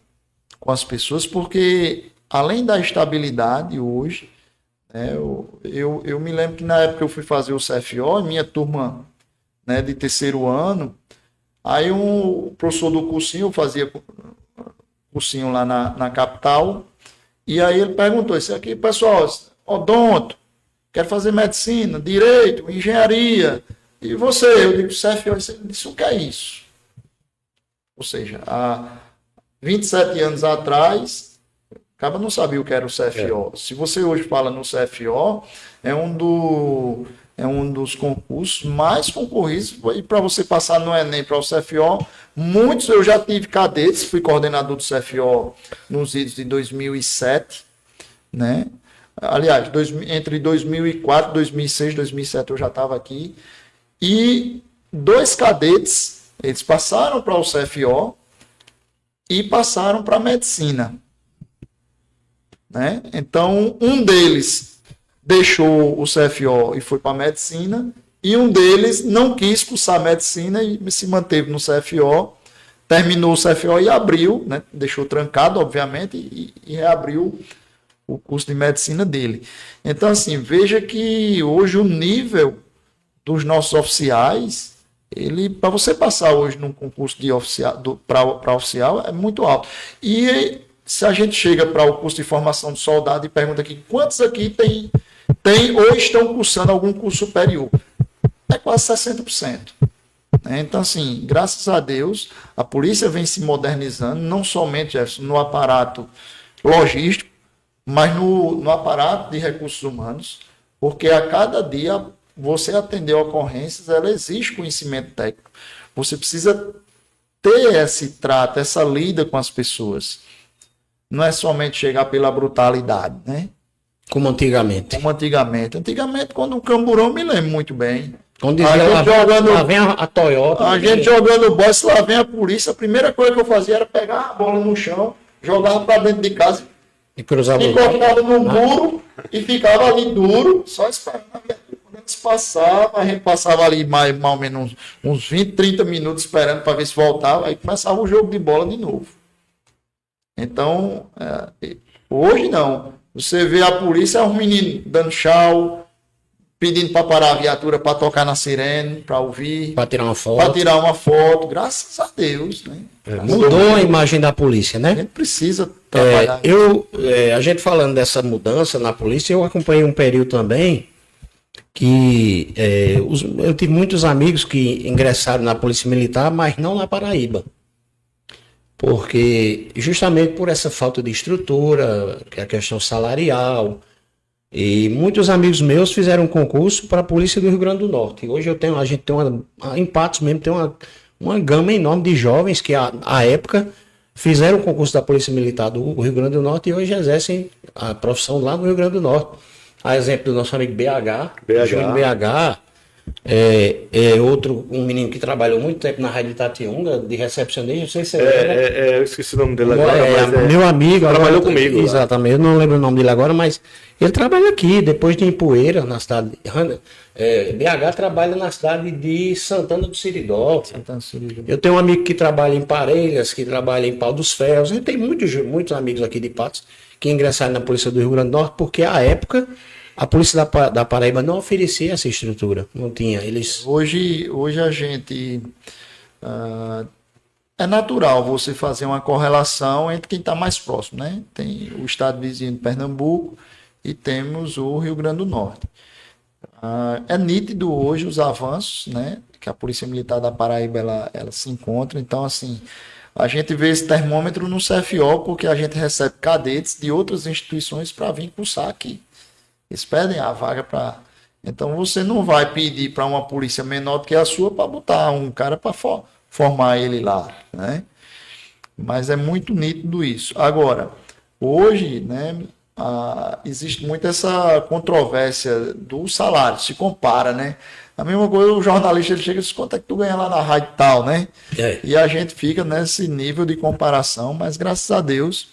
as pessoas, porque além da estabilidade hoje, né, eu me lembro que na época que eu fui fazer o CFO, minha turma, né, de 3º ano, aí o professor do cursinho, eu fazia cursinho lá na capital, e aí ele perguntou, isso aqui, pessoal, odonto, quero fazer medicina, direito, engenharia, e você? Eu digo, CFO, ele disse, o que é isso? Ou seja, há 27 anos atrás, acaba não sabia o que era o CFO. Se você hoje fala no CFO, é um dos concursos mais concorridos, e para você passar no Enem para o CFO, muitos eu já tive cadetes, fui coordenador do CFO nos idos de 2007, né? Aliás, entre 2004, 2006, 2007 eu já estava aqui, e 2 cadetes, eles passaram para o CFO e passaram para a medicina. né? Então, um deles deixou o CFO e foi para a medicina, e um deles não quis cursar medicina e se manteve no CFO, terminou o CFO e abriu, né? Deixou trancado, obviamente, e reabriu o curso de medicina dele. Então, assim, veja que hoje o nível dos nossos oficiais, para você passar hoje num concurso de oficial, para oficial, é muito alto. E se a gente chega para o curso de formação de soldado e pergunta aqui, quantos aqui tem ou estão cursando algum curso superior? É quase 60%. Então, assim, graças a Deus, a polícia vem se modernizando, não somente, Jefferson, no aparato logístico, mas no aparato de recursos humanos, porque a cada dia você atender ocorrências, ela exige conhecimento técnico. Você precisa ter esse trato, essa lida com as pessoas. Não é somente chegar pela brutalidade, né? Como antigamente. Como antigamente. Antigamente, quando um camburão, me lembro muito bem. Quando dizia, lá vem a Toyota. A gente jogando bola, se lá vem a polícia, a primeira coisa que eu fazia era pegar a bola no chão, jogava para dentro de casa, e cruzava encostava no muro e ficava ali duro, só esperando a viatura. Quando eles passavam, a gente passava ali mais ou menos uns 20, 30 minutos esperando para ver se voltava, aí começava o jogo de bola de novo. Então, hoje não. Você vê a polícia, os meninos dando tchau, pedindo para parar a viatura para tocar na sirene, para ouvir. Para tirar uma foto. Para tirar uma foto, graças a Deus, né? Mudou a imagem da polícia, né? A gente precisa trabalhar. A gente falando dessa mudança na polícia, eu acompanhei um período também que eu tive muitos amigos que ingressaram na Polícia Militar, mas não na Paraíba. Porque justamente por essa falta de estrutura, que é a questão salarial, e muitos amigos meus fizeram um concurso para a Polícia do Rio Grande do Norte. E hoje a gente tem em Patos mesmo, tem uma gama enorme de jovens que, à época, fizeram o concurso da Polícia Militar do Rio Grande do Norte e hoje exercem a profissão lá no Rio Grande do Norte. A exemplo do nosso amigo Júnior BH, um menino que trabalhou muito tempo na Rádio Itatiunga, de recepcionista, não sei se você lembra. Eu esqueci o nome dele agora. Meu amigo. Trabalhou comigo. Exatamente, eu não lembro o nome dele agora, mas ele trabalha aqui, depois de Empoeira, na cidade de BH trabalha na cidade de Santana do Siridó. Eu tenho um amigo que trabalha em Parelhas, que trabalha em Pau dos Ferros. Eu tenho muitos amigos aqui de Patos que ingressaram na Polícia do Rio Grande do Norte, porque à época a Polícia da Paraíba não oferecia essa estrutura, não tinha. Hoje a gente... é natural você fazer uma correlação entre quem está mais próximo, né? Tem o estado vizinho de Pernambuco e temos o Rio Grande do Norte. É nítido hoje os avanços, né? Que a Polícia Militar da Paraíba ela se encontra. Então, assim, a gente vê esse termômetro no CFO porque a gente recebe cadetes de outras instituições para vir cursar aqui. Eles pedem a vaga para... Então, você não vai pedir para uma polícia menor do que a sua para botar um cara para formar ele lá, né? Mas é muito nítido isso. Agora, hoje, né, existe muito essa controvérsia do salário, se compara, né? A mesma coisa, o jornalista ele chega e diz, quanto é que tu ganha lá na rádio tal, né? E a gente fica nesse nível de comparação, mas graças a Deus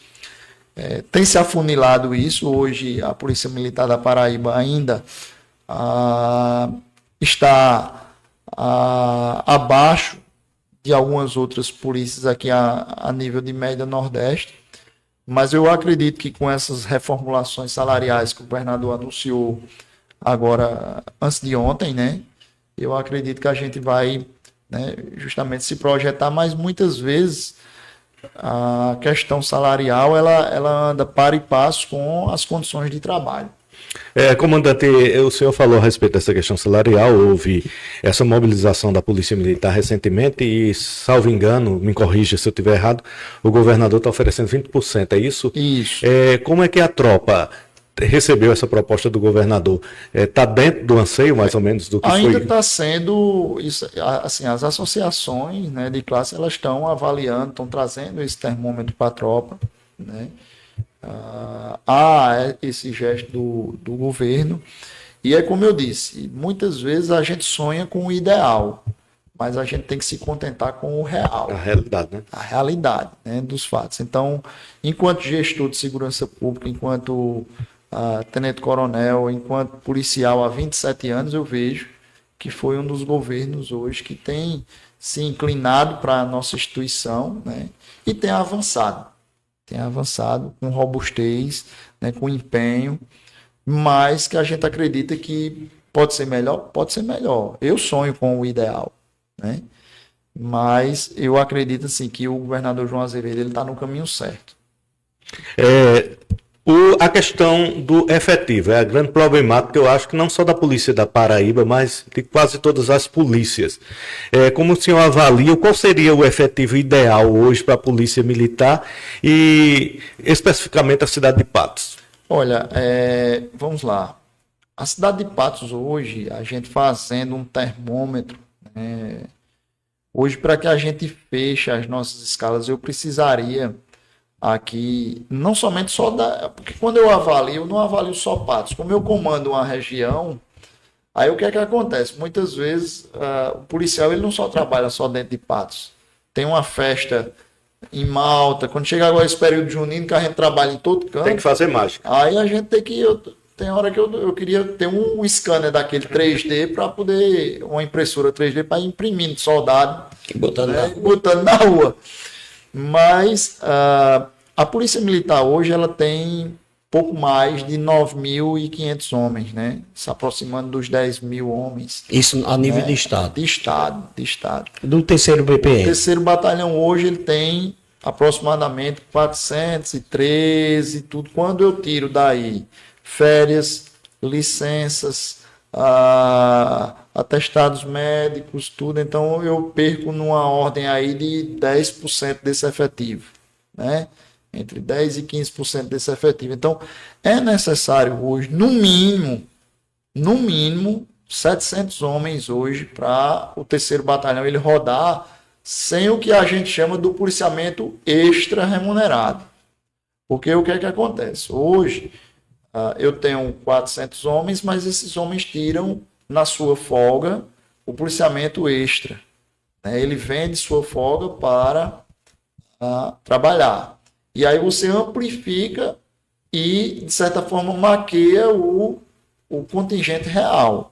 tem se afunilado isso. Hoje a Polícia Militar da Paraíba ainda está abaixo de algumas outras polícias aqui a nível de média Nordeste, mas eu acredito que com essas reformulações salariais que o governador anunciou agora, antes de ontem, né, eu acredito que a gente vai, né, justamente se projetar, mas muitas vezes a questão salarial ela anda para e passo com as condições de trabalho. Comandante, o senhor falou a respeito dessa questão salarial, houve essa mobilização da Polícia Militar recentemente e, salvo engano, me corrija se eu estiver errado, o governador está oferecendo 20%, é isso? Isso. Como é que a tropa recebeu essa proposta do governador? Está dentro do anseio, mais ou menos, do que ainda foi? Está sendo, isso, assim, as associações, né, de classe, elas estão avaliando, estão trazendo esse termômetro para a tropa, né? Há esse gesto do governo, e é como eu disse, muitas vezes a gente sonha com o ideal, mas a gente tem que se contentar com o real. A realidade, né? A realidade, né, dos fatos. Então, enquanto gestor de segurança pública, enquanto tenente-coronel, enquanto policial há 27 anos, eu vejo que foi um dos governos hoje que tem se inclinado para a nossa instituição, né, e tem avançado com robustez, né, com empenho, mas que a gente acredita que pode ser melhor. Eu sonho com o ideal, né? Mas eu acredito assim, que o governador João Azevedo está no caminho certo. A questão do efetivo é a grande problemática, eu acho que não só da polícia da Paraíba, mas de quase todas as polícias. Como o senhor avalia, qual seria o efetivo ideal hoje para a polícia militar e especificamente a cidade de Patos? Olha, vamos lá. A cidade de Patos hoje, a gente fazendo um termômetro, né, hoje para que a gente feche as nossas escalas, eu precisaria aqui, não somente só porque quando eu avalio, eu não avalio só Patos. Como eu comando uma região, aí o que é que acontece? Muitas vezes o policial ele não só trabalha só dentro de Patos. Tem uma festa em Malta, quando chega agora esse período junino, que a gente trabalha em todo canto. Tem que fazer mágica. Aí a gente tem que... Tem hora que eu queria ter um scanner daquele 3D para poder... Uma impressora 3D para ir imprimindo soldado. Botando na rua. Mas a Polícia Militar hoje ela tem pouco mais de 9.500 homens, né? Se aproximando dos 10.000 homens. Isso a nível né? de Estado. De Estado. Do terceiro BPM. O terceiro batalhão hoje ele tem aproximadamente 413, tudo. Quando eu tiro daí férias, licenças, atestados médicos, tudo, então eu perco numa ordem aí de 10% desse efetivo, né? Entre 10% e 15% desse efetivo. Então, é necessário hoje, no mínimo, 700 homens hoje para o terceiro batalhão ele rodar sem o que a gente chama do policiamento extra remunerado. Porque o que é que acontece? Hoje, eu tenho 400 homens, mas esses homens tiram na sua folga o policiamento extra, né? Ele vende sua folga para trabalhar. E aí você amplifica e, de certa forma, maqueia o contingente real.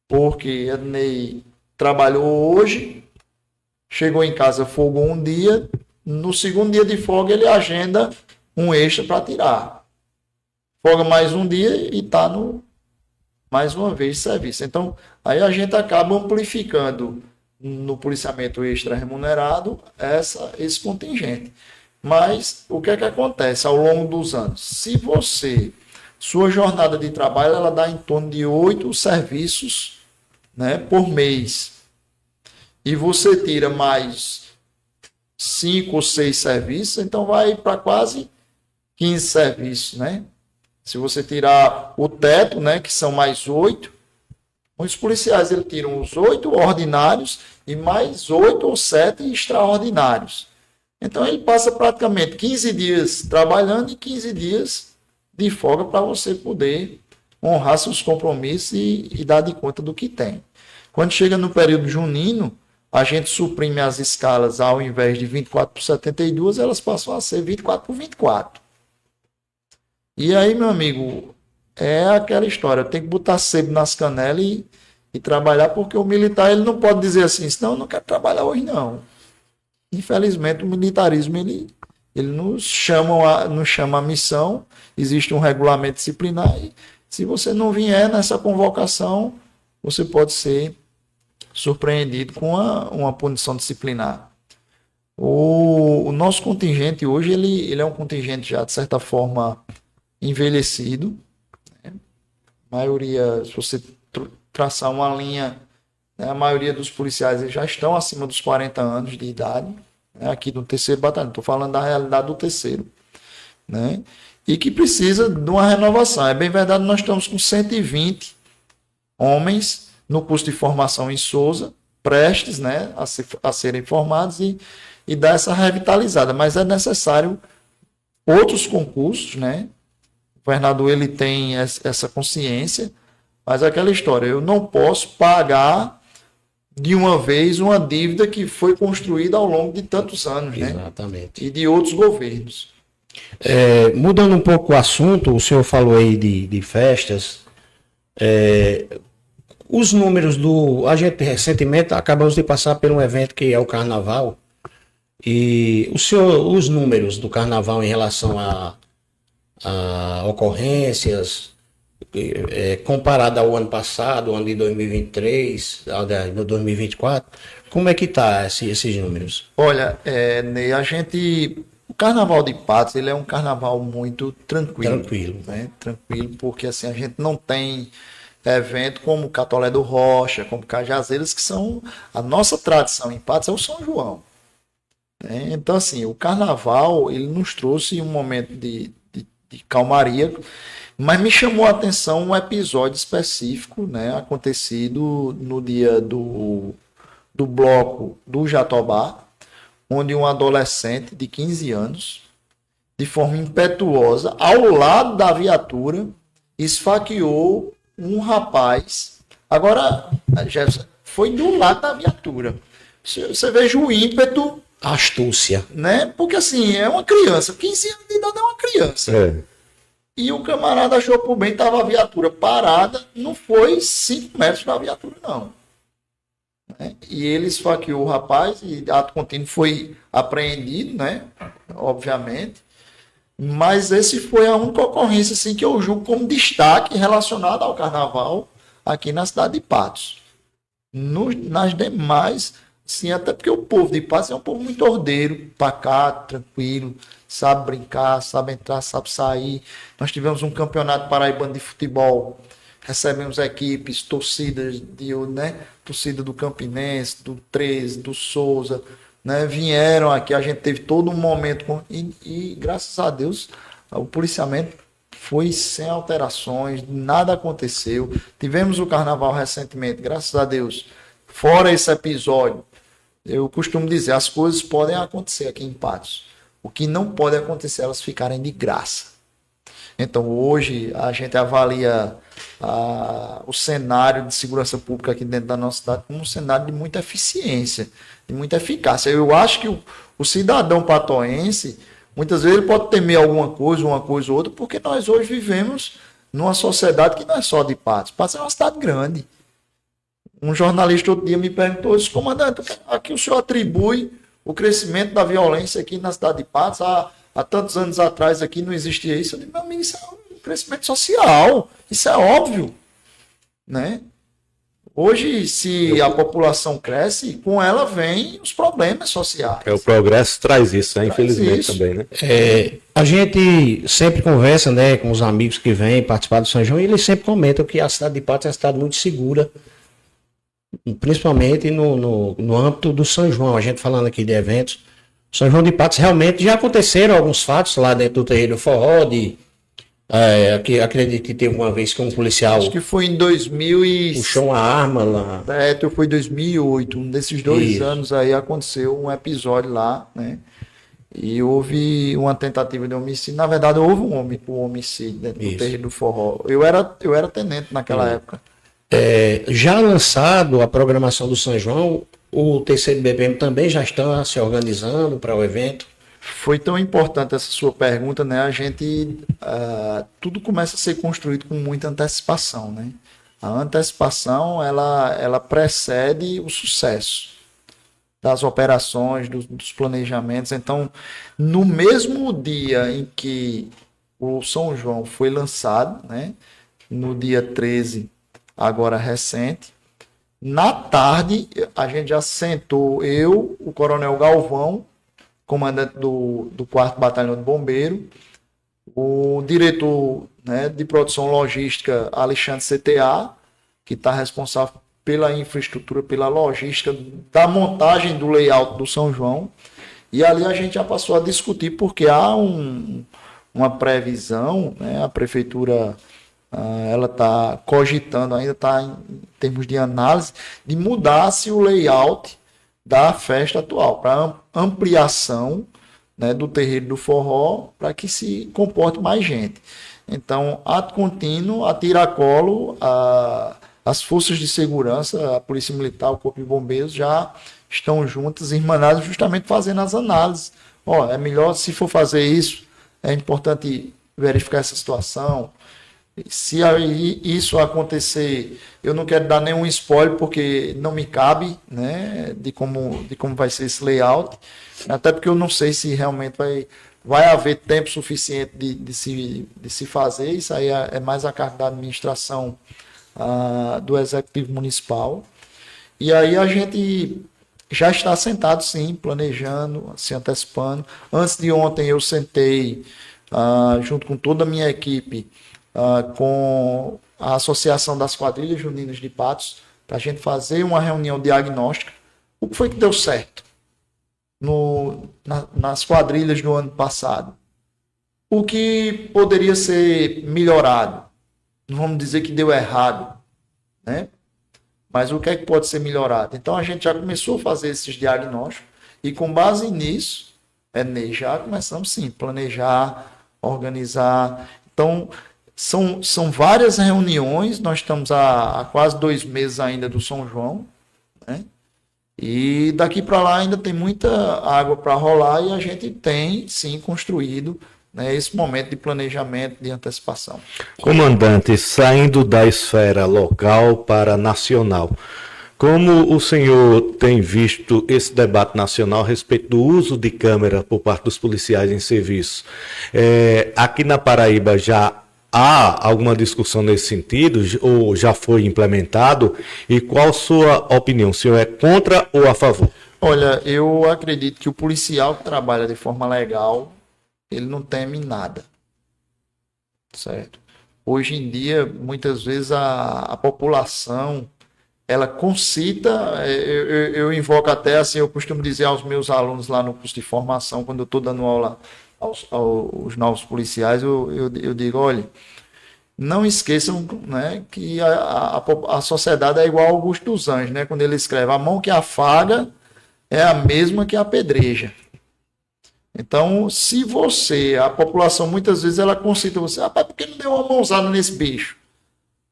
Porque Ednei trabalhou hoje, chegou em casa, folgou um dia, no segundo dia de folga ele agenda um extra para tirar. Folga mais um dia e está mais uma vez de serviço. Então, aí a gente acaba amplificando no policiamento extra remunerado esse contingente. Mas o que é que acontece ao longo dos anos? Se sua jornada de trabalho, ela dá em torno de 8 serviços, né, por mês, e você tira mais 5 ou 6 serviços, então vai para quase 15 serviços, né? Se você tirar o teto, né, que são mais 8, muitos policiais eles tiram os 8 ordinários e mais 8 ou 7 extraordinários. Então ele passa praticamente 15 dias trabalhando e 15 dias de folga para você poder honrar seus compromissos e dar de conta do que tem. Quando chega no período junino, a gente suprime as escalas, ao invés de 24 por 72, elas passam a ser 24 por 24. E aí, meu amigo, é aquela história, tem que botar sebo nas canelas e trabalhar, porque o militar ele não pode dizer assim, não, eu não quero trabalhar hoje não. Infelizmente, o militarismo ele nos chama a missão, existe um regulamento disciplinar e se você não vier nessa convocação, você pode ser surpreendido com uma punição disciplinar. O nosso contingente hoje ele é um contingente já, de certa forma, envelhecido, né? A maioria, se você traçar uma linha, né, a maioria dos policiais já estão acima dos 40 anos de idade, né, aqui do terceiro batalhão, estou falando da realidade do terceiro, né, e que precisa de uma renovação. É bem verdade, nós estamos com 120 homens no curso de formação em Souza, prestes, né, a serem formados e dar essa revitalizada, mas é necessário outros concursos, né? O governador ele tem essa consciência, mas aquela história, eu não posso pagar de uma vez uma dívida que foi construída ao longo de tantos anos, né? Exatamente. E de outros governos. Mudando um pouco o assunto, o senhor falou aí de festas. Os números A gente recentemente acabamos de passar por um evento que é o Carnaval. E os números do Carnaval em relação a ocorrências, comparado ao ano passado, ano de 2023, no 2024, como é que tá esses números? Olha, Ney, o Carnaval de Patos, ele é um carnaval muito tranquilo. Né? Tranquilo, porque assim, a gente não tem evento como Catolé do Rocha, como Cajazeiras, que são a nossa tradição em Patos, é o São João. Né? Então, assim, o Carnaval, ele nos trouxe um momento de calmaria, mas me chamou a atenção um episódio específico, né, acontecido no dia do bloco do Jatobá, onde um adolescente de 15 anos, de forma impetuosa, ao lado da viatura, esfaqueou um rapaz. Agora, Jefferson, foi do lado da viatura. Você veja o ímpeto. Astúcia. Né? Porque assim, é uma criança. 15 anos de idade é uma criança. E o camarada achou por bem, estava a viatura parada, não foi 5 metros da viatura, não. Né? E ele esfaqueou o rapaz, e ato contínuo foi apreendido, né? Obviamente. Mas esse foi a única ocorrência assim, que eu julgo como destaque relacionado ao carnaval aqui na cidade de Patos. Nas demais, sim, até porque o povo de Patos é um povo muito ordeiro, pacato, tranquilo, sabe brincar, sabe entrar, sabe sair. Nós tivemos um campeonato paraibano de futebol, recebemos equipes, torcidas, torcida do Campinense, do 13, do Souza, né? Vieram aqui, a gente teve todo um momento, e graças a Deus, o policiamento foi sem alterações, nada aconteceu. Tivemos o carnaval recentemente, graças a Deus, fora esse episódio. Eu costumo dizer, as coisas podem acontecer aqui em Patos. O que não pode acontecer é elas ficarem de graça. Então, hoje, a gente avalia o cenário de segurança pública aqui dentro da nossa cidade como um cenário de muita eficiência, de muita eficácia. Eu acho que o cidadão patoense, muitas vezes, ele pode temer uma coisa ou outra, porque nós hoje vivemos numa sociedade que não é só de Patos. Patos é uma cidade grande. Um jornalista outro dia me perguntou, disse, comandante, a que o senhor atribui o crescimento da violência aqui na cidade de Patos? Há tantos anos atrás aqui não existia isso. Eu disse, meu amigo, isso é um crescimento social, isso é óbvio. Né? Hoje, se a população cresce, com ela vem os problemas sociais. O progresso traz isso, né? Infelizmente isso. também, né? A gente sempre conversa, né, com os amigos que vêm participar do São João, e eles sempre comentam que a cidade de Patos é uma cidade muito segura, principalmente no âmbito do São João. A gente falando aqui de eventos, São João de Patos realmente já aconteceram alguns fatos lá dentro do terreiro do forró, que acredito que teve uma vez que um policial Acho que foi em 2000 puxou uma arma lá. Foi em 2008, um desses 2 Isso. anos aí aconteceu um episódio lá, né? E houve uma tentativa de homicídio. Na verdade, houve um homicídio dentro do terreiro do forró. Eu era tenente naquela época. Já lançado a programação do São João, o terceiro BPM também já está se organizando para o evento. Foi tão importante essa sua pergunta, né? A gente, tudo começa a ser construído com muita antecipação, né? A antecipação, ela precede o sucesso das operações, dos planejamentos. Então, no mesmo dia em que o São João foi lançado, né? No dia 13, agora recente, na tarde, a gente já sentou, eu, o Coronel Galvão, comandante do 4º Batalhão de Bombeiro, o diretor, né, de produção logística, Alexandre CTA, que está responsável pela infraestrutura, pela logística, da montagem do layout do São João, e ali a gente já passou a discutir, porque há uma previsão, né, a prefeitura ela está cogitando, ainda está em termos de análise, de mudar-se o layout da festa atual, para ampliação, né, do terreiro do forró, para que se comporte mais gente. Então, ato contínuo, a tiracolo, as forças de segurança, a Polícia Militar, o Corpo de Bombeiros já estão juntas, irmanadas, justamente fazendo as análises. Ó, é melhor, se for fazer isso, é importante verificar essa situação. Se aí isso acontecer, eu não quero dar nenhum spoiler, porque não me cabe, né, de como vai ser esse layout, até porque eu não sei se realmente vai haver tempo suficiente de se fazer. Isso aí é mais a carga da administração do Executivo Municipal. E aí a gente já está sentado, sim, planejando, se antecipando. Antes de ontem eu sentei, junto com toda a minha equipe, com a Associação das Quadrilhas Juninas de Patos, para a gente fazer uma reunião diagnóstica. O que foi que deu certo nas quadrilhas do ano passado? O que poderia ser melhorado? Não vamos dizer que deu errado, né? Mas o que é que pode ser melhorado? Então a gente já começou a fazer esses diagnósticos e com base nisso, já começamos sim, planejar, organizar. Então são várias reuniões, nós estamos há quase 2 meses ainda do São João, né? E daqui para lá ainda tem muita água para rolar e a gente tem sim construído, né, esse momento de planejamento, de antecipação. Comandante, saindo da esfera local para nacional, como o senhor tem visto esse debate nacional a respeito do uso de câmera por parte dos policiais em serviço? Aqui na Paraíba já há alguma discussão nesse sentido ou já foi implementado? E qual sua opinião? O senhor é contra ou a favor? Olha, eu acredito que o policial que trabalha de forma legal, ele não teme nada, certo? Hoje em dia, muitas vezes a população, ela concita, eu invoco até, assim, eu costumo dizer aos meus alunos lá no curso de formação, quando eu estou dando aula aos novos policiais, eu digo, olha, não esqueçam, né, que a sociedade é igual ao Augusto dos Anjos, né, quando ele escreve, a mão que afaga é a mesma que apedreja. Então, se a população muitas vezes ela concita você, rapaz, por que não deu uma mãozada nesse bicho?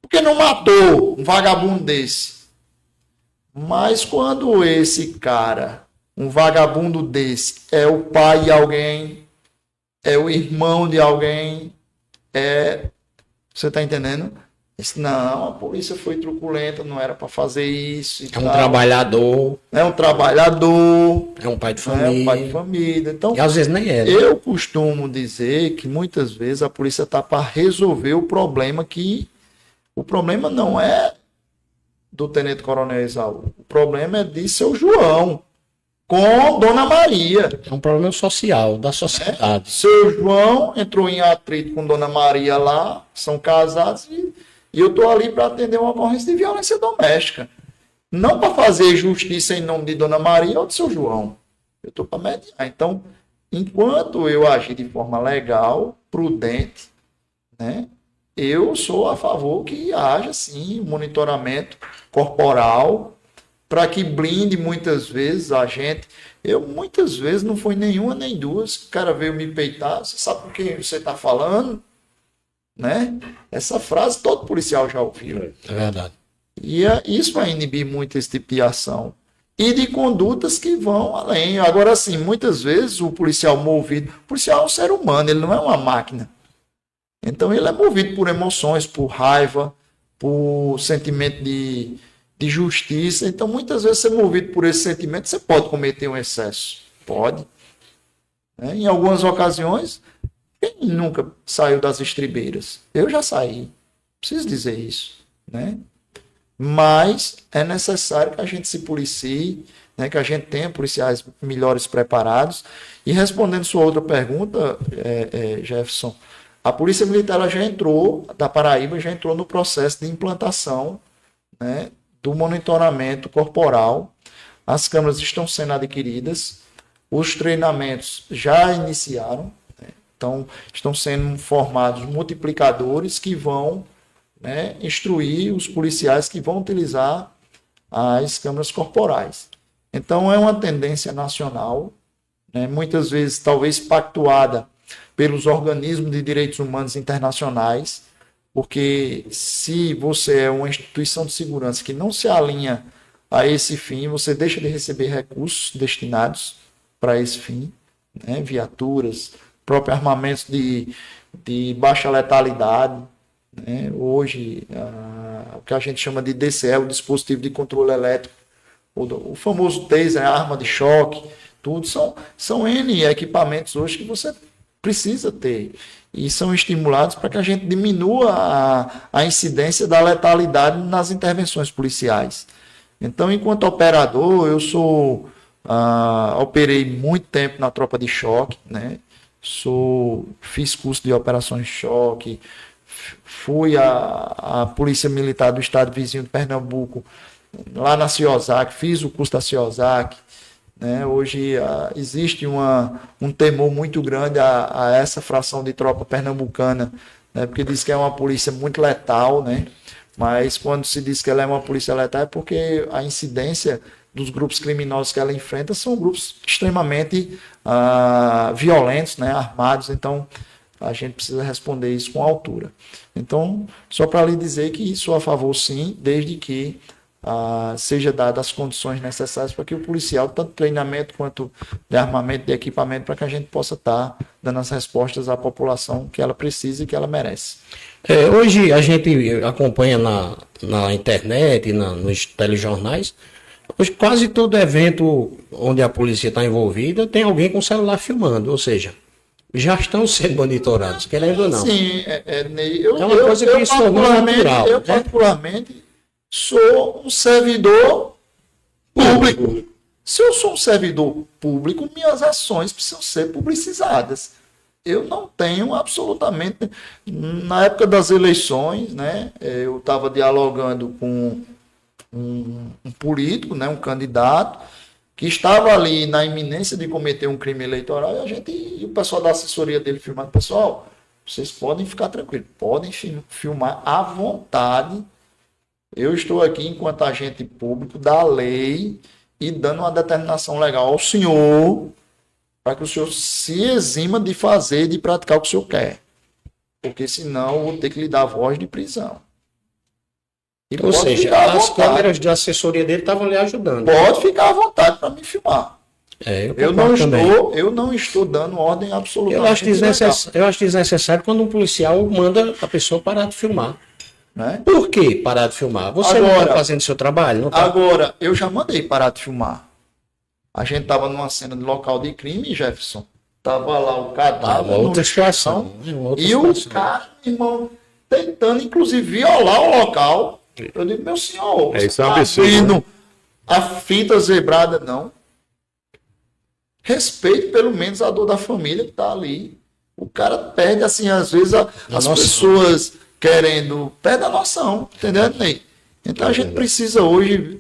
Por que não matou um vagabundo desse? Mas quando esse cara, um vagabundo desse, é o pai de alguém, é o irmão de alguém, você está entendendo? Não, a polícia foi truculenta, não era para fazer isso. É um trabalhador. É um trabalhador. É um pai de família. É um pai de família. Então, e às vezes nem é. Né? Eu costumo dizer que muitas vezes a polícia está para resolver o problema que... O problema não é do Tenente Coronel Esaú. O problema é de seu João com Dona Maria. É um problema social, da sociedade. Seu João entrou em atrito com Dona Maria lá, são casados e eu estou ali para atender uma ocorrência de violência doméstica. Não para fazer justiça em nome de Dona Maria ou de seu João. Eu estou para mediar. Então, enquanto eu agir de forma legal, prudente, né, eu sou a favor que haja, sim, monitoramento corporal, para que blinde muitas vezes a gente. Eu, muitas vezes, não foi nenhuma nem duas, o cara veio me peitar, você sabe com quem você está falando? Né? Essa frase todo policial já ouviu. É verdade. E isso vai inibir muito esse tipo de ação. E de condutas que vão além. Agora, sim, muitas vezes o policial movido... O policial é um ser humano, ele não é uma máquina. Então, ele é movido por emoções, por raiva, por sentimento de justiça. Então, muitas vezes, você é movido por esse sentimento, você pode cometer um excesso. Pode. Em algumas ocasiões... Quem nunca saiu das estribeiras? Eu já saí. Preciso dizer isso, né? Mas é necessário que a gente se policie, né? Que a gente tenha policiais melhores preparados. E respondendo sua outra pergunta, Jefferson, a Polícia Militar ela já entrou, da Paraíba, já entrou no processo de implantação, né, do monitoramento corporal. As câmeras estão sendo adquiridas, os treinamentos já iniciaram. Então, estão sendo formados multiplicadores que vão, né, instruir os policiais que vão utilizar as câmeras corporais. Então, é uma tendência nacional, né, muitas vezes, talvez pactuada pelos organismos de direitos humanos internacionais. Porque se você é uma instituição de segurança que não se alinha a esse fim, você deixa de receber recursos destinados para esse fim, né? Viaturas, próprio armamentos de baixa letalidade, né? Hoje, o que a gente chama de DCE, o dispositivo de controle elétrico, o famoso taser, a arma de choque, tudo são N equipamentos hoje que você precisa ter e são estimulados para que a gente diminua a incidência da letalidade nas intervenções policiais. Então, enquanto operador, eu operei muito tempo na tropa de choque, né? Fiz curso de operações de choque, fui à Polícia Militar do Estado vizinho de Pernambuco, lá na CIOSAC, fiz o curso da CIOSAC, né? Hoje existe um temor muito grande a essa fração de tropa pernambucana, né? Porque diz que é uma polícia muito letal, né? Mas quando se diz que ela é uma polícia letal é porque a incidência dos grupos criminosos que ela enfrenta são grupos extremamente violentos, né? Armados, então a gente precisa responder isso com altura. Então, só para lhe dizer que sou a favor sim, desde que seja dadas as condições necessárias para que o policial, tanto treinamento quanto de armamento, de equipamento, para que a gente possa estar dando as respostas à população que ela precisa e que ela merece. Hoje a gente acompanha na internet, nos telejornais, hoje quase todo evento onde a polícia está envolvida tem alguém com o celular filmando, ou seja, já estão sendo monitorados, querendo ou não. Sim, Ney, é uma coisa que se tornou natural. Eu, particularmente, sou um servidor público. Se eu sou um servidor público, minhas ações precisam ser publicizadas. Eu não tenho absolutamente... Na época das eleições, né, eu estava dialogando com um político, né, um candidato, que estava ali na iminência de cometer um crime eleitoral, e o pessoal da assessoria dele filmando, pessoal, vocês podem ficar tranquilos, podem filmar à vontade. Eu estou aqui enquanto agente público da lei e dando uma determinação legal ao senhor para que o senhor se exima de fazer, de praticar o que o senhor quer. Porque senão eu vou ter que lhe dar voz de prisão. E ou seja, as câmeras de assessoria dele estavam lhe ajudando. Pode ficar à vontade para me filmar. Eu não estou dando ordem absolutamente. Eu acho desnecessário quando um policial manda a pessoa parar de filmar. Né? Por que parar de filmar? Você não está fazendo seu trabalho? Não tá? Agora, eu já mandei parar de filmar. A gente estava numa cena de local de crime, Jefferson. Tava lá o cadáver. Outra situação. O cara, irmão, tentando, inclusive, violar o local. Eu digo, meu senhor, você está vendo a fita zebrada, não. Respeite pelo menos a dor da família que está ali. O cara perde, assim, às vezes, as pessoas querendo, perde a noção, entendeu, Ney? Então a gente precisa hoje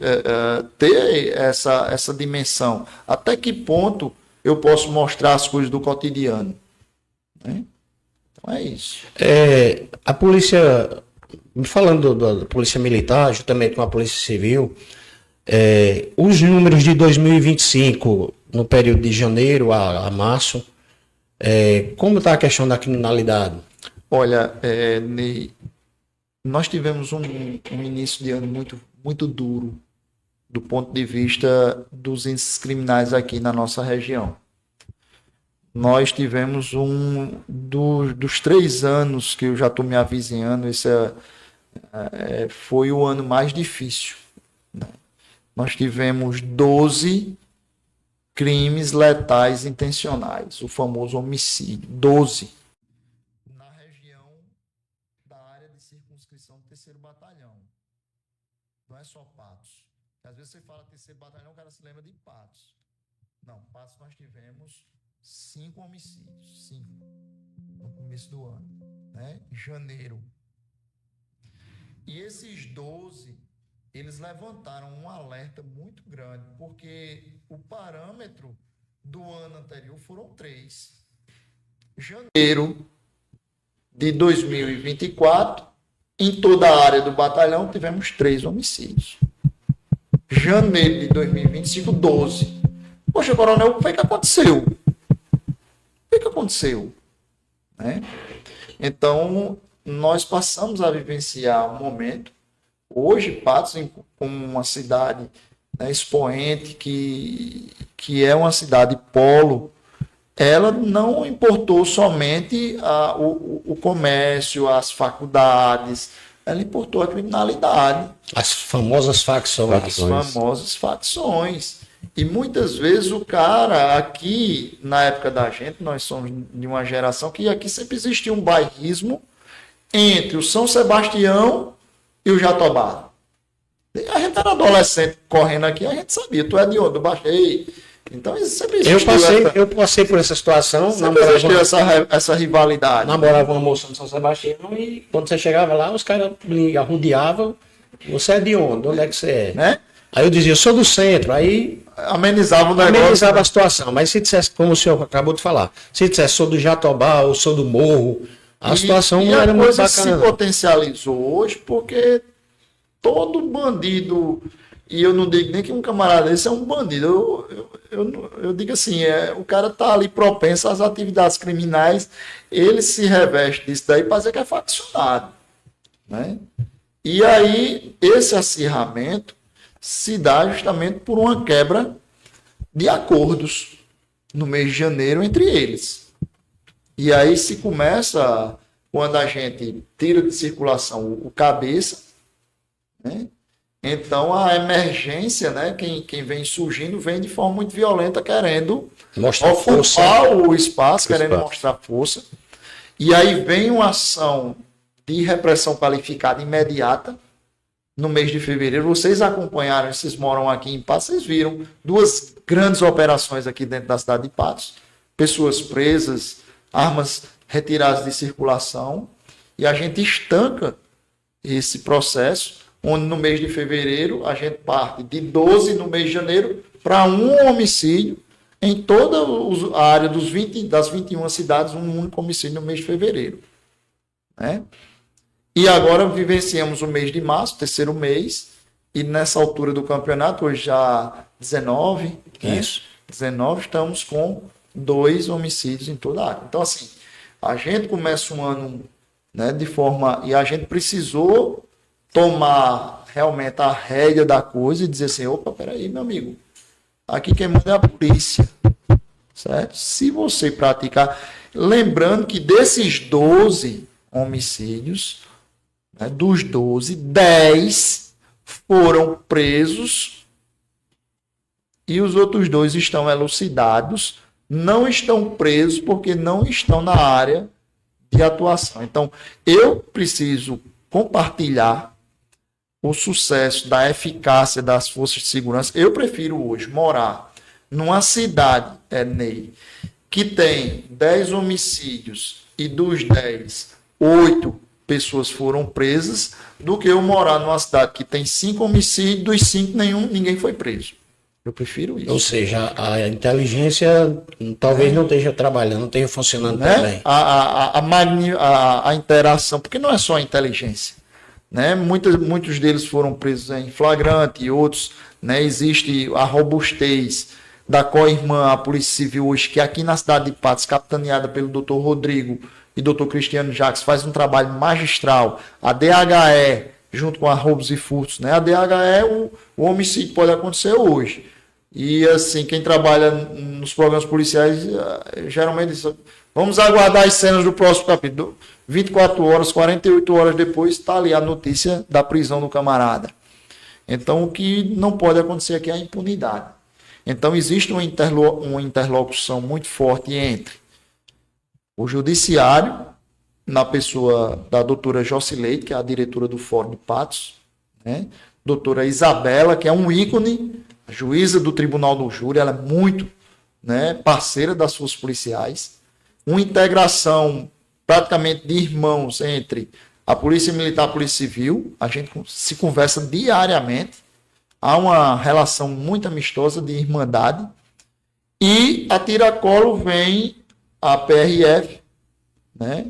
ter essa dimensão. Até que ponto eu posso mostrar as coisas do cotidiano? Né? Então é isso. A polícia, falando da polícia militar, juntamente com a polícia civil, os números de 2025, no período de janeiro a março, como está a questão da criminalidade? Olha, Ney, nós tivemos um início de ano muito, muito duro do ponto de vista dos índices criminais aqui na nossa região. Nós tivemos dos 3 anos que eu já estou me avizinhando, esse foi o ano mais difícil. Né? Nós tivemos 12 crimes letais intencionais, o famoso homicídio, 12. Na região da área de circunscrição do 3º Batalhão. Não é só Patos. Às vezes você fala 3º Batalhão, o cara se lembra de Patos. Não, Patos nós tivemos 5 homicídios, 5, no começo do ano, né? Em janeiro. E esses 12, eles levantaram um alerta muito grande, porque o parâmetro do ano anterior foram 3. Janeiro de 2024, em toda a área do batalhão, tivemos 3 homicídios. Janeiro de 2025, 12. Poxa, coronel, o que foi que aconteceu? O que aconteceu? Né? Então, nós passamos a vivenciar um momento, hoje Patos, como uma cidade, né, expoente, que é uma cidade polo, ela não importou somente o comércio, as faculdades, ela importou a criminalidade. As famosas facções. As famosas facções. E muitas vezes o cara aqui, na época da gente, nós somos de uma geração que aqui sempre existia um bairrismo entre o São Sebastião e o Jatobá. A gente era adolescente correndo aqui, a gente sabia, tu é de onde? Eu baixei. Então sempre existiu eu passei por essa situação, existiu essa rivalidade. Namorava uma moça no São Sebastião e quando você chegava lá, os caras me arrodeavam. Você é de onde? Onde é que você é? Né? Aí eu dizia, eu sou do centro. Aí amenizava o negócio. Amenizava a situação. Mas se dissesse, como o senhor acabou de falar, se dissesse, sou do Jatobá ou sou do Morro, a situação não era muito bacana. Se potencializou hoje porque todo bandido, e eu não digo nem que um camarada desse é um bandido, eu digo assim, o cara tá ali propenso às atividades criminais, ele se reveste disso daí para dizer que é faccionado, né? E aí, esse acirramento se dá justamente por uma quebra de acordos no mês de janeiro entre eles. E aí se começa, quando a gente tira de circulação o cabeça, né? Então a emergência, né? Quem vem surgindo vem de forma muito violenta, querendo mostrar ocupar o espaço, querendo mostrar força. E aí vem uma ação de repressão qualificada imediata no mês de fevereiro. Vocês acompanharam, vocês moram aqui em Patos, vocês viram duas grandes operações aqui dentro da cidade de Patos. Pessoas presas, armas retiradas de circulação, e a gente estanca esse processo, onde no mês de fevereiro a gente parte de 12 no mês de janeiro para um homicídio em toda a área das 21 cidades, um único homicídio no mês de fevereiro, né? E agora vivenciamos o mês de março, terceiro mês, e nessa altura do campeonato, hoje já 19, isso, né? 19, estamos com 2 homicídios em toda a área. Então, assim, a gente começa um ano, né, de forma... E a gente precisou tomar realmente a rédea da coisa e dizer assim, opa, peraí, meu amigo, aqui quem manda é a polícia, certo? Se você praticar... Lembrando que desses 12 homicídios, né, dos 12, 10 foram presos e os outros 2 estão elucidados, não estão presos porque não estão na área de atuação. Então, eu preciso compartilhar o sucesso da eficácia das forças de segurança. Eu prefiro hoje morar numa cidade, Ney, que tem 10 homicídios e dos 10, 8 pessoas foram presas, do que eu morar numa cidade que tem 5 homicídios, dos 5 ninguém foi preso. Eu prefiro isso. Ou seja, a inteligência talvez não esteja trabalhando, não esteja funcionando, né, também. A interação, porque não é só a inteligência, né? Muitos deles foram presos em flagrante, outros, né, existe a robustez da co-irmã, a Polícia Civil hoje, que aqui na cidade de Patos, capitaneada pelo Dr. Rodrigo e Dr. Cristiano Jacques, faz um trabalho magistral. A DHE, junto com a roubos e furtos, né? A DHE, o homicídio pode acontecer hoje. E assim, quem trabalha nos programas policiais, geralmente diz, vamos aguardar as cenas do próximo capítulo. 24 horas, 48 horas depois, está ali a notícia da prisão do camarada. Então, o que não pode acontecer aqui é a impunidade. Então, existe uma interlocução muito forte entre o judiciário, na pessoa da doutora Jocileide, que é a diretora do Fórum de Patos, né? Doutora Isabela, que é um ícone, a juíza do Tribunal do Júri, ela é muito, né, parceira das forças policiais, uma integração praticamente de irmãos entre a Polícia Militar e a Polícia Civil, a gente se conversa diariamente, há uma relação muito amistosa de irmandade, e a tiracolo vem a PRF, né,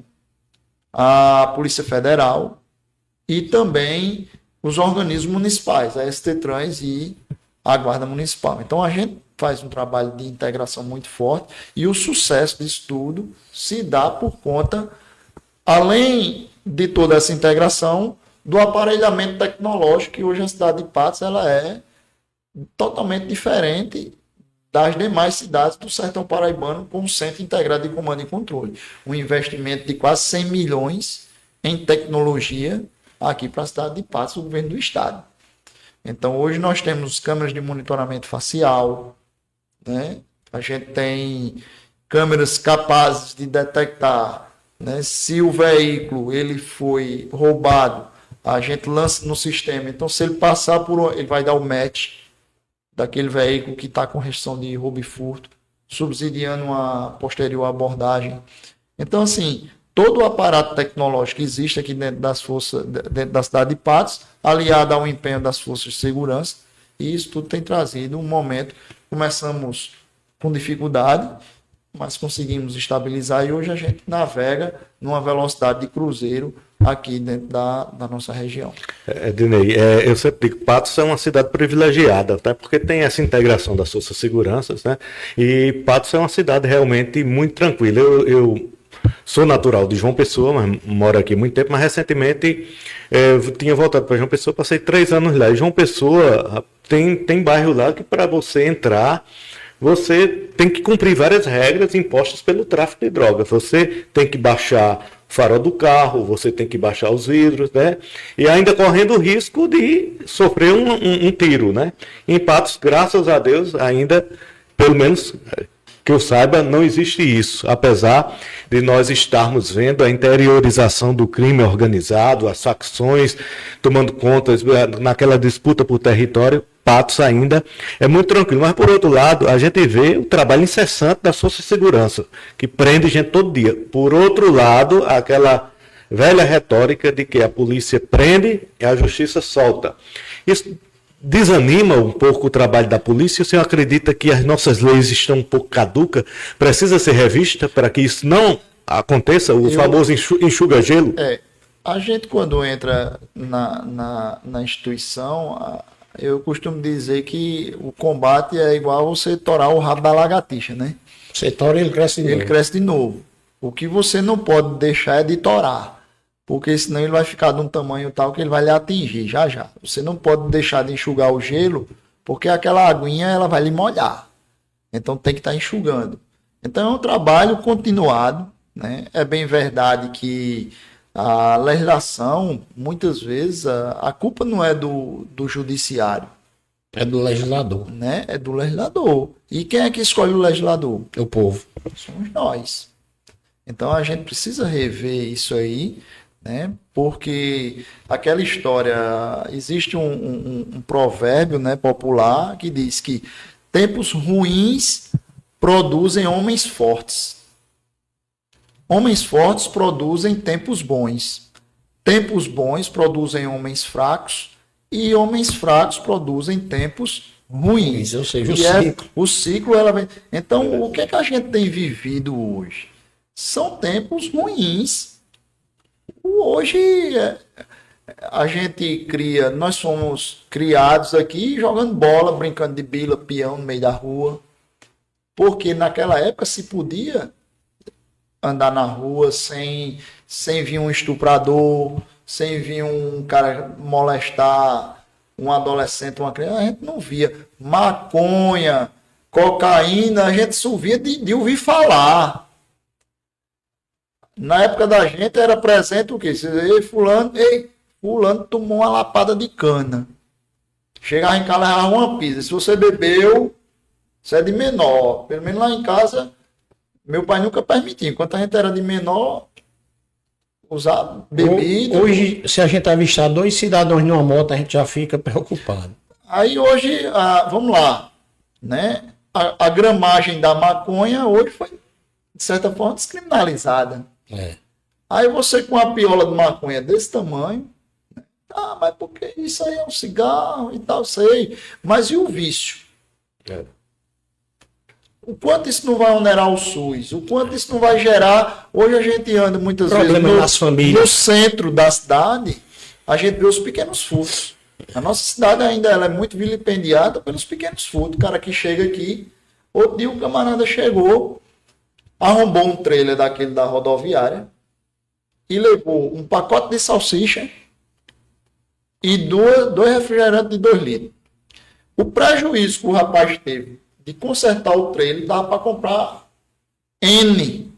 a Polícia Federal e também os organismos municipais, a ST-Trans e a Guarda Municipal. Então a gente faz um trabalho de integração muito forte e o sucesso disso tudo se dá por conta, além de toda essa integração do aparelhamento tecnológico, que hoje a cidade de Patos ela é totalmente diferente das demais cidades do Sertão Paraibano, com um centro integrado de comando e controle. Um investimento de quase 100 milhões em tecnologia aqui para a cidade de Patos, o governo do estado. Então, hoje nós temos câmeras de monitoramento facial, né? A gente tem câmeras capazes de detectar, né, se o veículo ele foi roubado, a gente lança no sistema. Então, se ele passar ele vai dar o match daquele veículo que está com restrição de roubo e furto, subsidiando uma posterior abordagem. Então, assim, todo o aparato tecnológico que existe aqui dentro dentro da cidade de Patos, aliado ao empenho das forças de segurança, e isso tudo tem trazido um momento. Começamos com dificuldade, mas conseguimos estabilizar e hoje a gente navega numa velocidade de cruzeiro aqui dentro da nossa região. Dinei, eu sempre digo que Patos é uma cidade privilegiada, até porque tem essa integração das forças de segurança, né? E Patos é uma cidade realmente muito tranquila. Eu sou natural de João Pessoa, mas moro aqui há muito tempo, mas recentemente eu tinha voltado para João Pessoa, passei 3 anos lá. E João Pessoa tem bairro lá que para você entrar, você tem que cumprir várias regras impostas pelo tráfico de drogas. Você tem que baixar o farol do carro, você tem que baixar os vidros, né? E ainda correndo o risco de sofrer um tiro, né? Em Patos, graças a Deus, ainda, pelo menos que eu saiba, não existe isso. Apesar de nós estarmos vendo a interiorização do crime organizado, as facções tomando conta naquela disputa por território, Patos ainda é muito tranquilo. Mas, por outro lado, a gente vê o trabalho incessante das forças de segurança, que prende gente todo dia. Por outro lado, aquela velha retórica de que a polícia prende e a justiça solta. Isso desanima um pouco o trabalho da polícia. O senhor acredita que as nossas leis estão um pouco caducas? Precisa ser revista para que isso não aconteça? O famoso enxuga-gelo? A gente, quando entra na instituição, eu costumo dizer que o combate é igual você torar o rabo da lagartixa, né? Você tora e ele cresce de novo. Ele cresce de novo. O que você não pode deixar é de torar, porque senão ele vai ficar de um tamanho tal que ele vai lhe atingir já já. Você não pode deixar de enxugar o gelo, porque aquela aguinha ela vai lhe molhar. Então tem que estar enxugando. Então é um trabalho continuado, né? É bem verdade que a legislação, muitas vezes, a culpa não é do judiciário. É do legislador. Né? É do legislador. E quem é que escolhe o legislador? É o povo. Somos nós. Então a gente precisa rever isso aí, né? Porque aquela história, existe um provérbio, né, popular que diz que tempos ruins produzem homens fortes. Homens fortes produzem tempos bons. Tempos bons produzem homens fracos. E homens fracos produzem tempos ruins. Ou seja, o ciclo ela vem. Então, o que é que a gente tem vivido hoje? São tempos ruins. Hoje, a gente cria, nós fomos criados aqui jogando bola, brincando de bila, peão no meio da rua. Porque naquela época se podia andar na rua sem vir um estuprador, sem vir um cara molestar um adolescente, uma criança. A gente não via. Maconha, cocaína, a gente só via de ouvir falar. Na época da gente era presente o quê? Fulano tomou uma lapada de cana. Chegava em casa, levava uma pizza. Se você bebeu, você é de menor. Pelo menos lá em casa, meu pai nunca permitia. Enquanto a gente era de menor, usar bebida. Hoje, se a gente avistar 2 cidadãos numa moto, a gente já fica preocupado. Aí hoje, vamos lá, né? A gramagem da maconha hoje foi, de certa forma, descriminalizada. Aí você com a piola de maconha desse tamanho, né? Mas porque isso aí é um cigarro e tal, sei. Mas e o vício? O quanto isso não vai onerar o SUS? O quanto isso não vai gerar... Hoje a gente anda muitas vezes no centro da cidade, a gente vê os pequenos furtos. A nossa cidade ainda ela é muito vilipendiada pelos pequenos furtos. O cara que chega aqui, outro dia o camarada chegou, arrombou um trailer daquele da rodoviária, e levou um pacote de salsicha e dois refrigerantes de 2 litros. O prejuízo que o rapaz teve de consertar o trailer dava para comprar N.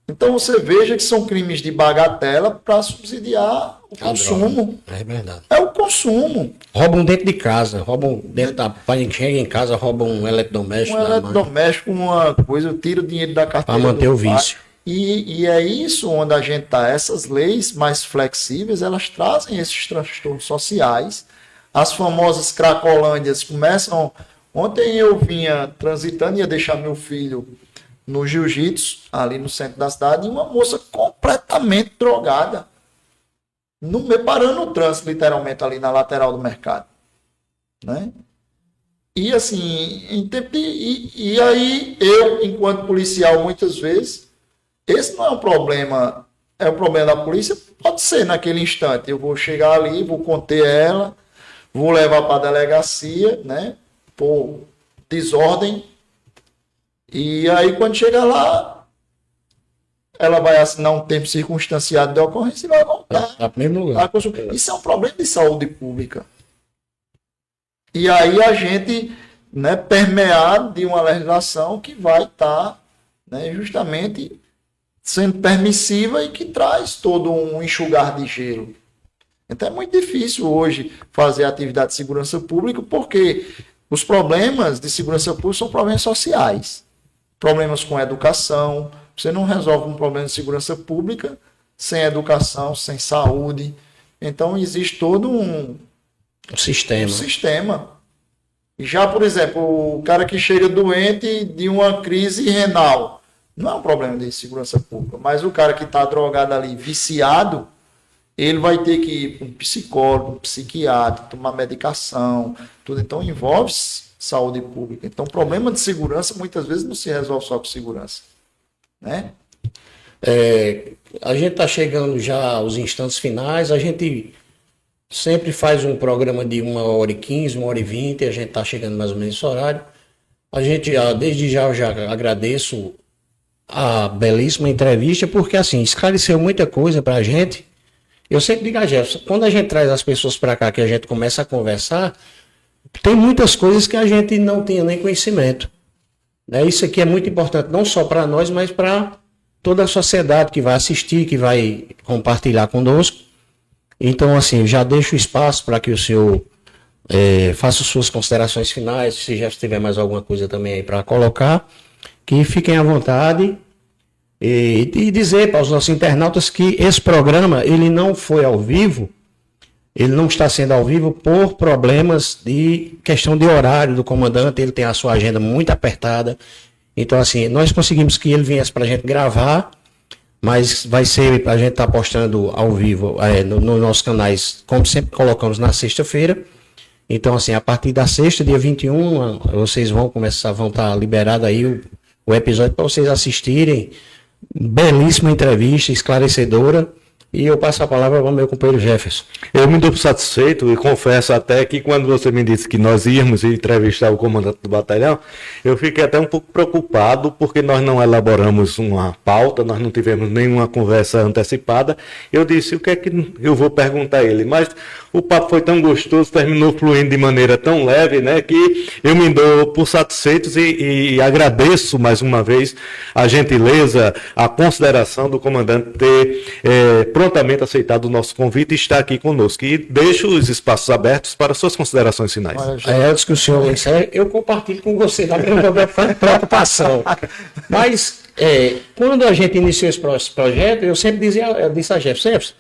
Então você veja que são crimes de bagatela para subsidiar o consumo. É verdade. É o consumo. Roubam dentro de casa, roubam dentro da. Pai chega em casa, roubam um eletrodoméstico. Um eletrodoméstico, uma coisa, tira o dinheiro da carteira. Para manter o vício. E é isso onde a gente está. Essas leis mais flexíveis, elas trazem esses transtornos sociais. As famosas cracolândias começam. Ontem eu vinha transitando, ia deixar meu filho no jiu-jitsu, ali no centro da cidade, e uma moça completamente drogada, parando o trânsito, literalmente, ali na lateral do mercado. Né? E assim, e aí eu, enquanto policial, muitas vezes, esse não é um problema, é um problema da polícia, pode ser naquele instante, eu vou chegar ali, vou conter ela, vou levar para a delegacia, né, por desordem, e aí quando chega lá, ela vai assinar um tempo circunstanciado de ocorrência e vai voltar. Isso é um problema de saúde pública. E aí a gente, né, permeado de uma legislação que vai estar, né, justamente sendo permissiva e que traz todo um enxugar de gelo. Então é muito difícil hoje fazer atividade de segurança pública porque os problemas de segurança pública são problemas sociais. Problemas com educação. Você não resolve um problema de segurança pública sem educação, sem saúde. Então existe todo um sistema. E já, por exemplo, o cara que chega doente de uma crise renal, não é um problema de segurança pública, mas o cara que está drogado ali, viciado, ele vai ter que ir para um psicólogo, um psiquiatra, tomar medicação, tudo. Então envolve saúde pública. Então, problema de segurança muitas vezes não se resolve só com segurança. Né? A gente está chegando já aos instantes finais, a gente sempre faz um programa de 1h15, 1h20, a gente está chegando mais ou menos nesse horário. A gente, desde já, eu já agradeço a belíssima entrevista, porque assim, esclareceu muita coisa para a gente. Eu sempre digo a Jefferson, quando a gente traz as pessoas para cá, que a gente começa a conversar, tem muitas coisas que a gente não tinha nem conhecimento. Isso aqui é muito importante, não só para nós, mas para toda a sociedade que vai assistir, que vai compartilhar conosco. Então, assim, já deixo espaço para que o senhor faça suas considerações finais, se já tiver mais alguma coisa também aí para colocar, que fiquem à vontade e dizer para os nossos internautas que esse programa, ele não foi ao vivo, ele não está sendo ao vivo por problemas de questão de horário do comandante, ele tem a sua agenda muito apertada. Então, assim, nós conseguimos que ele viesse para a gente gravar, mas vai ser, a gente está postando ao vivo nos nossos canais, como sempre colocamos na sexta-feira. Então, assim, a partir da sexta, dia 21, vocês vão estar liberado aí o episódio para vocês assistirem. Belíssima entrevista, esclarecedora. E eu passo a palavra ao meu companheiro Jefferson. Eu me dou satisfeito e confesso até que quando você me disse que nós íamos entrevistar o comandante do batalhão, eu fiquei até um pouco preocupado porque nós não elaboramos uma pauta, nós não tivemos nenhuma conversa antecipada. Eu disse, o que é que eu vou perguntar a ele? Mas o papo foi tão gostoso, terminou fluindo de maneira tão leve, né, que eu me dou por satisfeito e agradeço mais uma vez a gentileza, a consideração do comandante ter prontamente aceitado o nosso convite e está aqui conosco. E deixo os espaços abertos para suas considerações finais. Antes que o senhor encerre, eu compartilho com você da mesma preocupação. Mas, quando a gente iniciou esse projeto, eu sempre disse a Jefferson,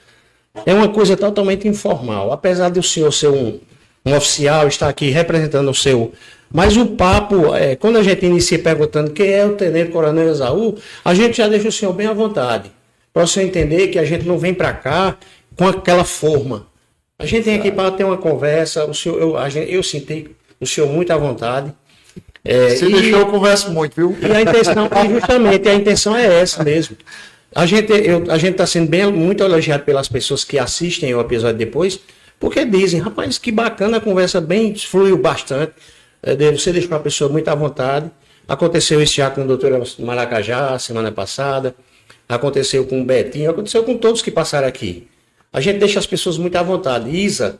é uma coisa totalmente informal. Apesar de o senhor ser um oficial, estar aqui representando o seu... Mas o papo, quando a gente inicia perguntando quem é o Tenente Coronel Esaú, a gente já deixa o senhor bem à vontade. Para o senhor entender que a gente não vem para cá com aquela forma. A gente tem aqui para ter uma conversa. O senhor, eu senti o senhor muito à vontade. Você deixou, eu converso muito, viu? E a intenção, justamente, a intenção é essa mesmo. A gente está sendo muito elogiado pelas pessoas que assistem o episódio depois, porque dizem, rapaz, que bacana, a conversa bem fluiu bastante. Você deixou a pessoa muito à vontade. Aconteceu isso já com o doutor Maracajá, semana passada. aconteceu com o Betinho, aconteceu com todos que passaram aqui. A gente deixa as pessoas muito à vontade. Isa,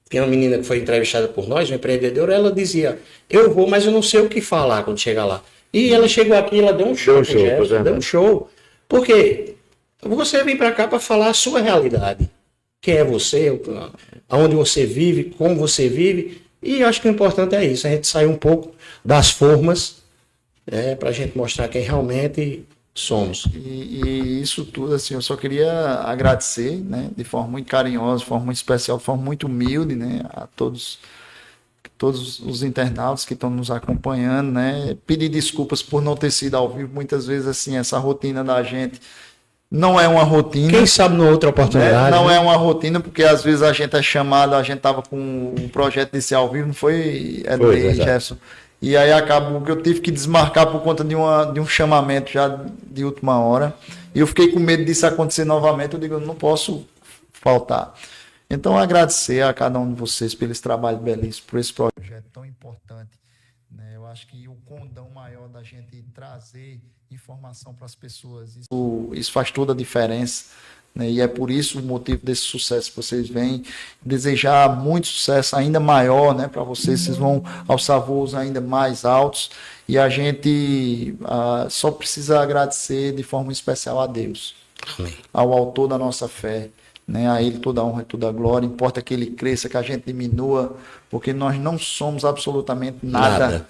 que é uma menina que foi entrevistada por nós, uma empreendedora, ela dizia, eu vou, mas eu não sei o que falar quando chegar lá. E ela chegou aqui, ela deu um show, deu um show. Porque você vem para cá para falar a sua realidade. Quem é você, aonde você vive, como você vive. E eu acho que o importante é isso, a gente sair um pouco das formas, para a gente mostrar quem realmente somos. E isso tudo, assim, eu só queria agradecer, né, de forma muito carinhosa, de forma muito especial, de forma muito humilde, né, a todos os internautas que estão nos acompanhando, né, pedir desculpas por não ter sido ao vivo. Muitas vezes, assim, essa rotina da gente não é uma rotina. Quem sabe numa outra oportunidade. Não é uma rotina, porque às vezes a gente é chamado, a gente estava com um projeto de ser ao vivo, não foi, Jefferson? E aí acabou que eu tive que desmarcar por conta de um chamamento já de última hora. E eu fiquei com medo disso acontecer novamente. Eu digo, eu não posso faltar. Então, agradecer a cada um de vocês pelo esse trabalho belíssimo, por esse projeto tão importante. Né? Eu acho que o condão maior da gente trazer informação para as pessoas, isso faz toda a diferença. Né? E é por isso o motivo desse sucesso que vocês vêm. Desejar muito sucesso ainda maior, né, para vocês. Vocês vão alçar voos ainda mais altos. E a gente só precisa agradecer de forma especial a Deus. Amém. Ao autor da nossa fé. Né? A Ele toda a honra e toda a glória. Importa que Ele cresça, que a gente diminua, porque nós não somos absolutamente nada.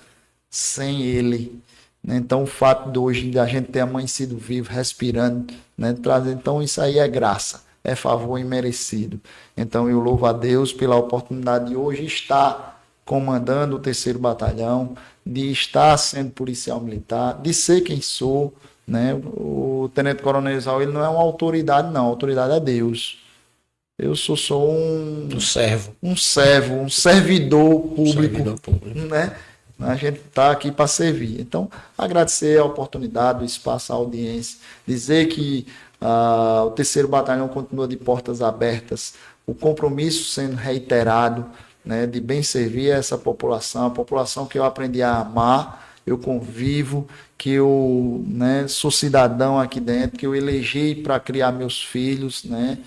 Sem Ele. Então, o fato de hoje de a gente ter amanhecido vivo, respirando, né, então isso aí é graça, é favor imerecido. Então, eu louvo a Deus pela oportunidade de hoje estar comandando o 3º Batalhão, de estar sendo policial militar, de ser quem sou. Né? O Tenente Coronel Isaú, ele não é uma autoridade, não. A autoridade é Deus. Eu sou um servo, um servidor público. Né? A gente está aqui para servir. Então, agradecer a oportunidade, o espaço, a audiência, dizer que o 3º Batalhão continua de portas abertas, o compromisso sendo reiterado, né, de bem servir a essa população, a população que eu aprendi a amar, eu convivo, que eu, né, sou cidadão aqui dentro, que eu elegi para criar meus filhos, né,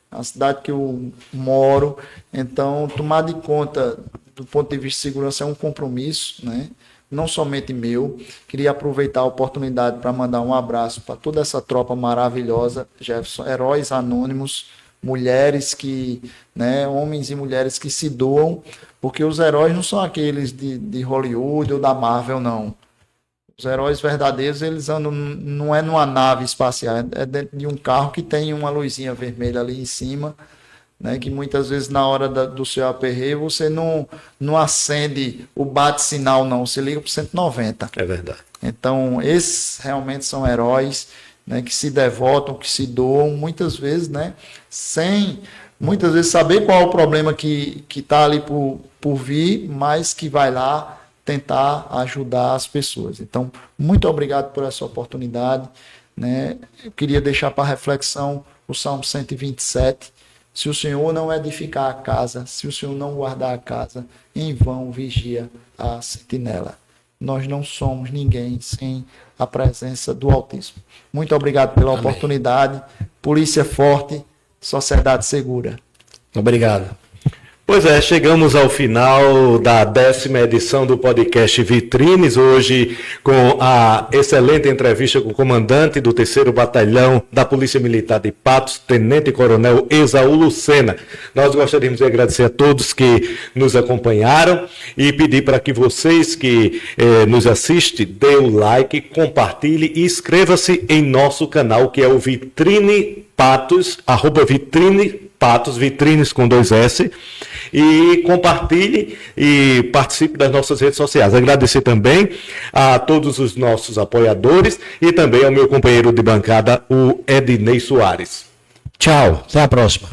a cidade que eu moro. Então, tomar de conta do ponto de vista de segurança é um compromisso, né? Não somente meu. Queria aproveitar a oportunidade para mandar um abraço para toda essa tropa maravilhosa, Jefferson, heróis anônimos, mulheres que, né, homens e mulheres que se doam, porque os heróis não são aqueles de Hollywood ou da Marvel, não. Os heróis verdadeiros, eles andam, não é numa nave espacial, é dentro de um carro que tem uma luzinha vermelha ali em cima, né, que muitas vezes na hora do seu aperreio você não acende o bate-sinal, não, você liga para o 190. É verdade. Então, esses realmente são heróis, né, que se devotam, que se doam, muitas vezes, né, sem muitas vezes saber qual é o problema que está ali por vir, mas que vai lá tentar ajudar as pessoas. Então, muito obrigado por essa oportunidade. Né? Eu queria deixar para reflexão o Salmo 127. Se o Senhor não edificar a casa, se o Senhor não guardar a casa, em vão vigia a sentinela. Nós não somos ninguém sem a presença do Altíssimo. Muito obrigado pela oportunidade. Polícia forte, sociedade segura. Obrigado. Pois é, chegamos ao final da 10ª edição do podcast Vitrines, hoje com a excelente entrevista com o comandante do 3º Batalhão da Polícia Militar de Patos, Tenente Coronel Esaú Lucena. Nós gostaríamos de agradecer a todos que nos acompanharam e pedir para que vocês que nos assistem, dê o like, compartilhe e inscreva-se em nosso canal, que é o Vitrine Patos, @Vitrine Patos, Vitrines com 2S, e compartilhe e participe das nossas redes sociais. Agradecer também a todos os nossos apoiadores e também ao meu companheiro de bancada, o Ednei Soares. Tchau, até a próxima.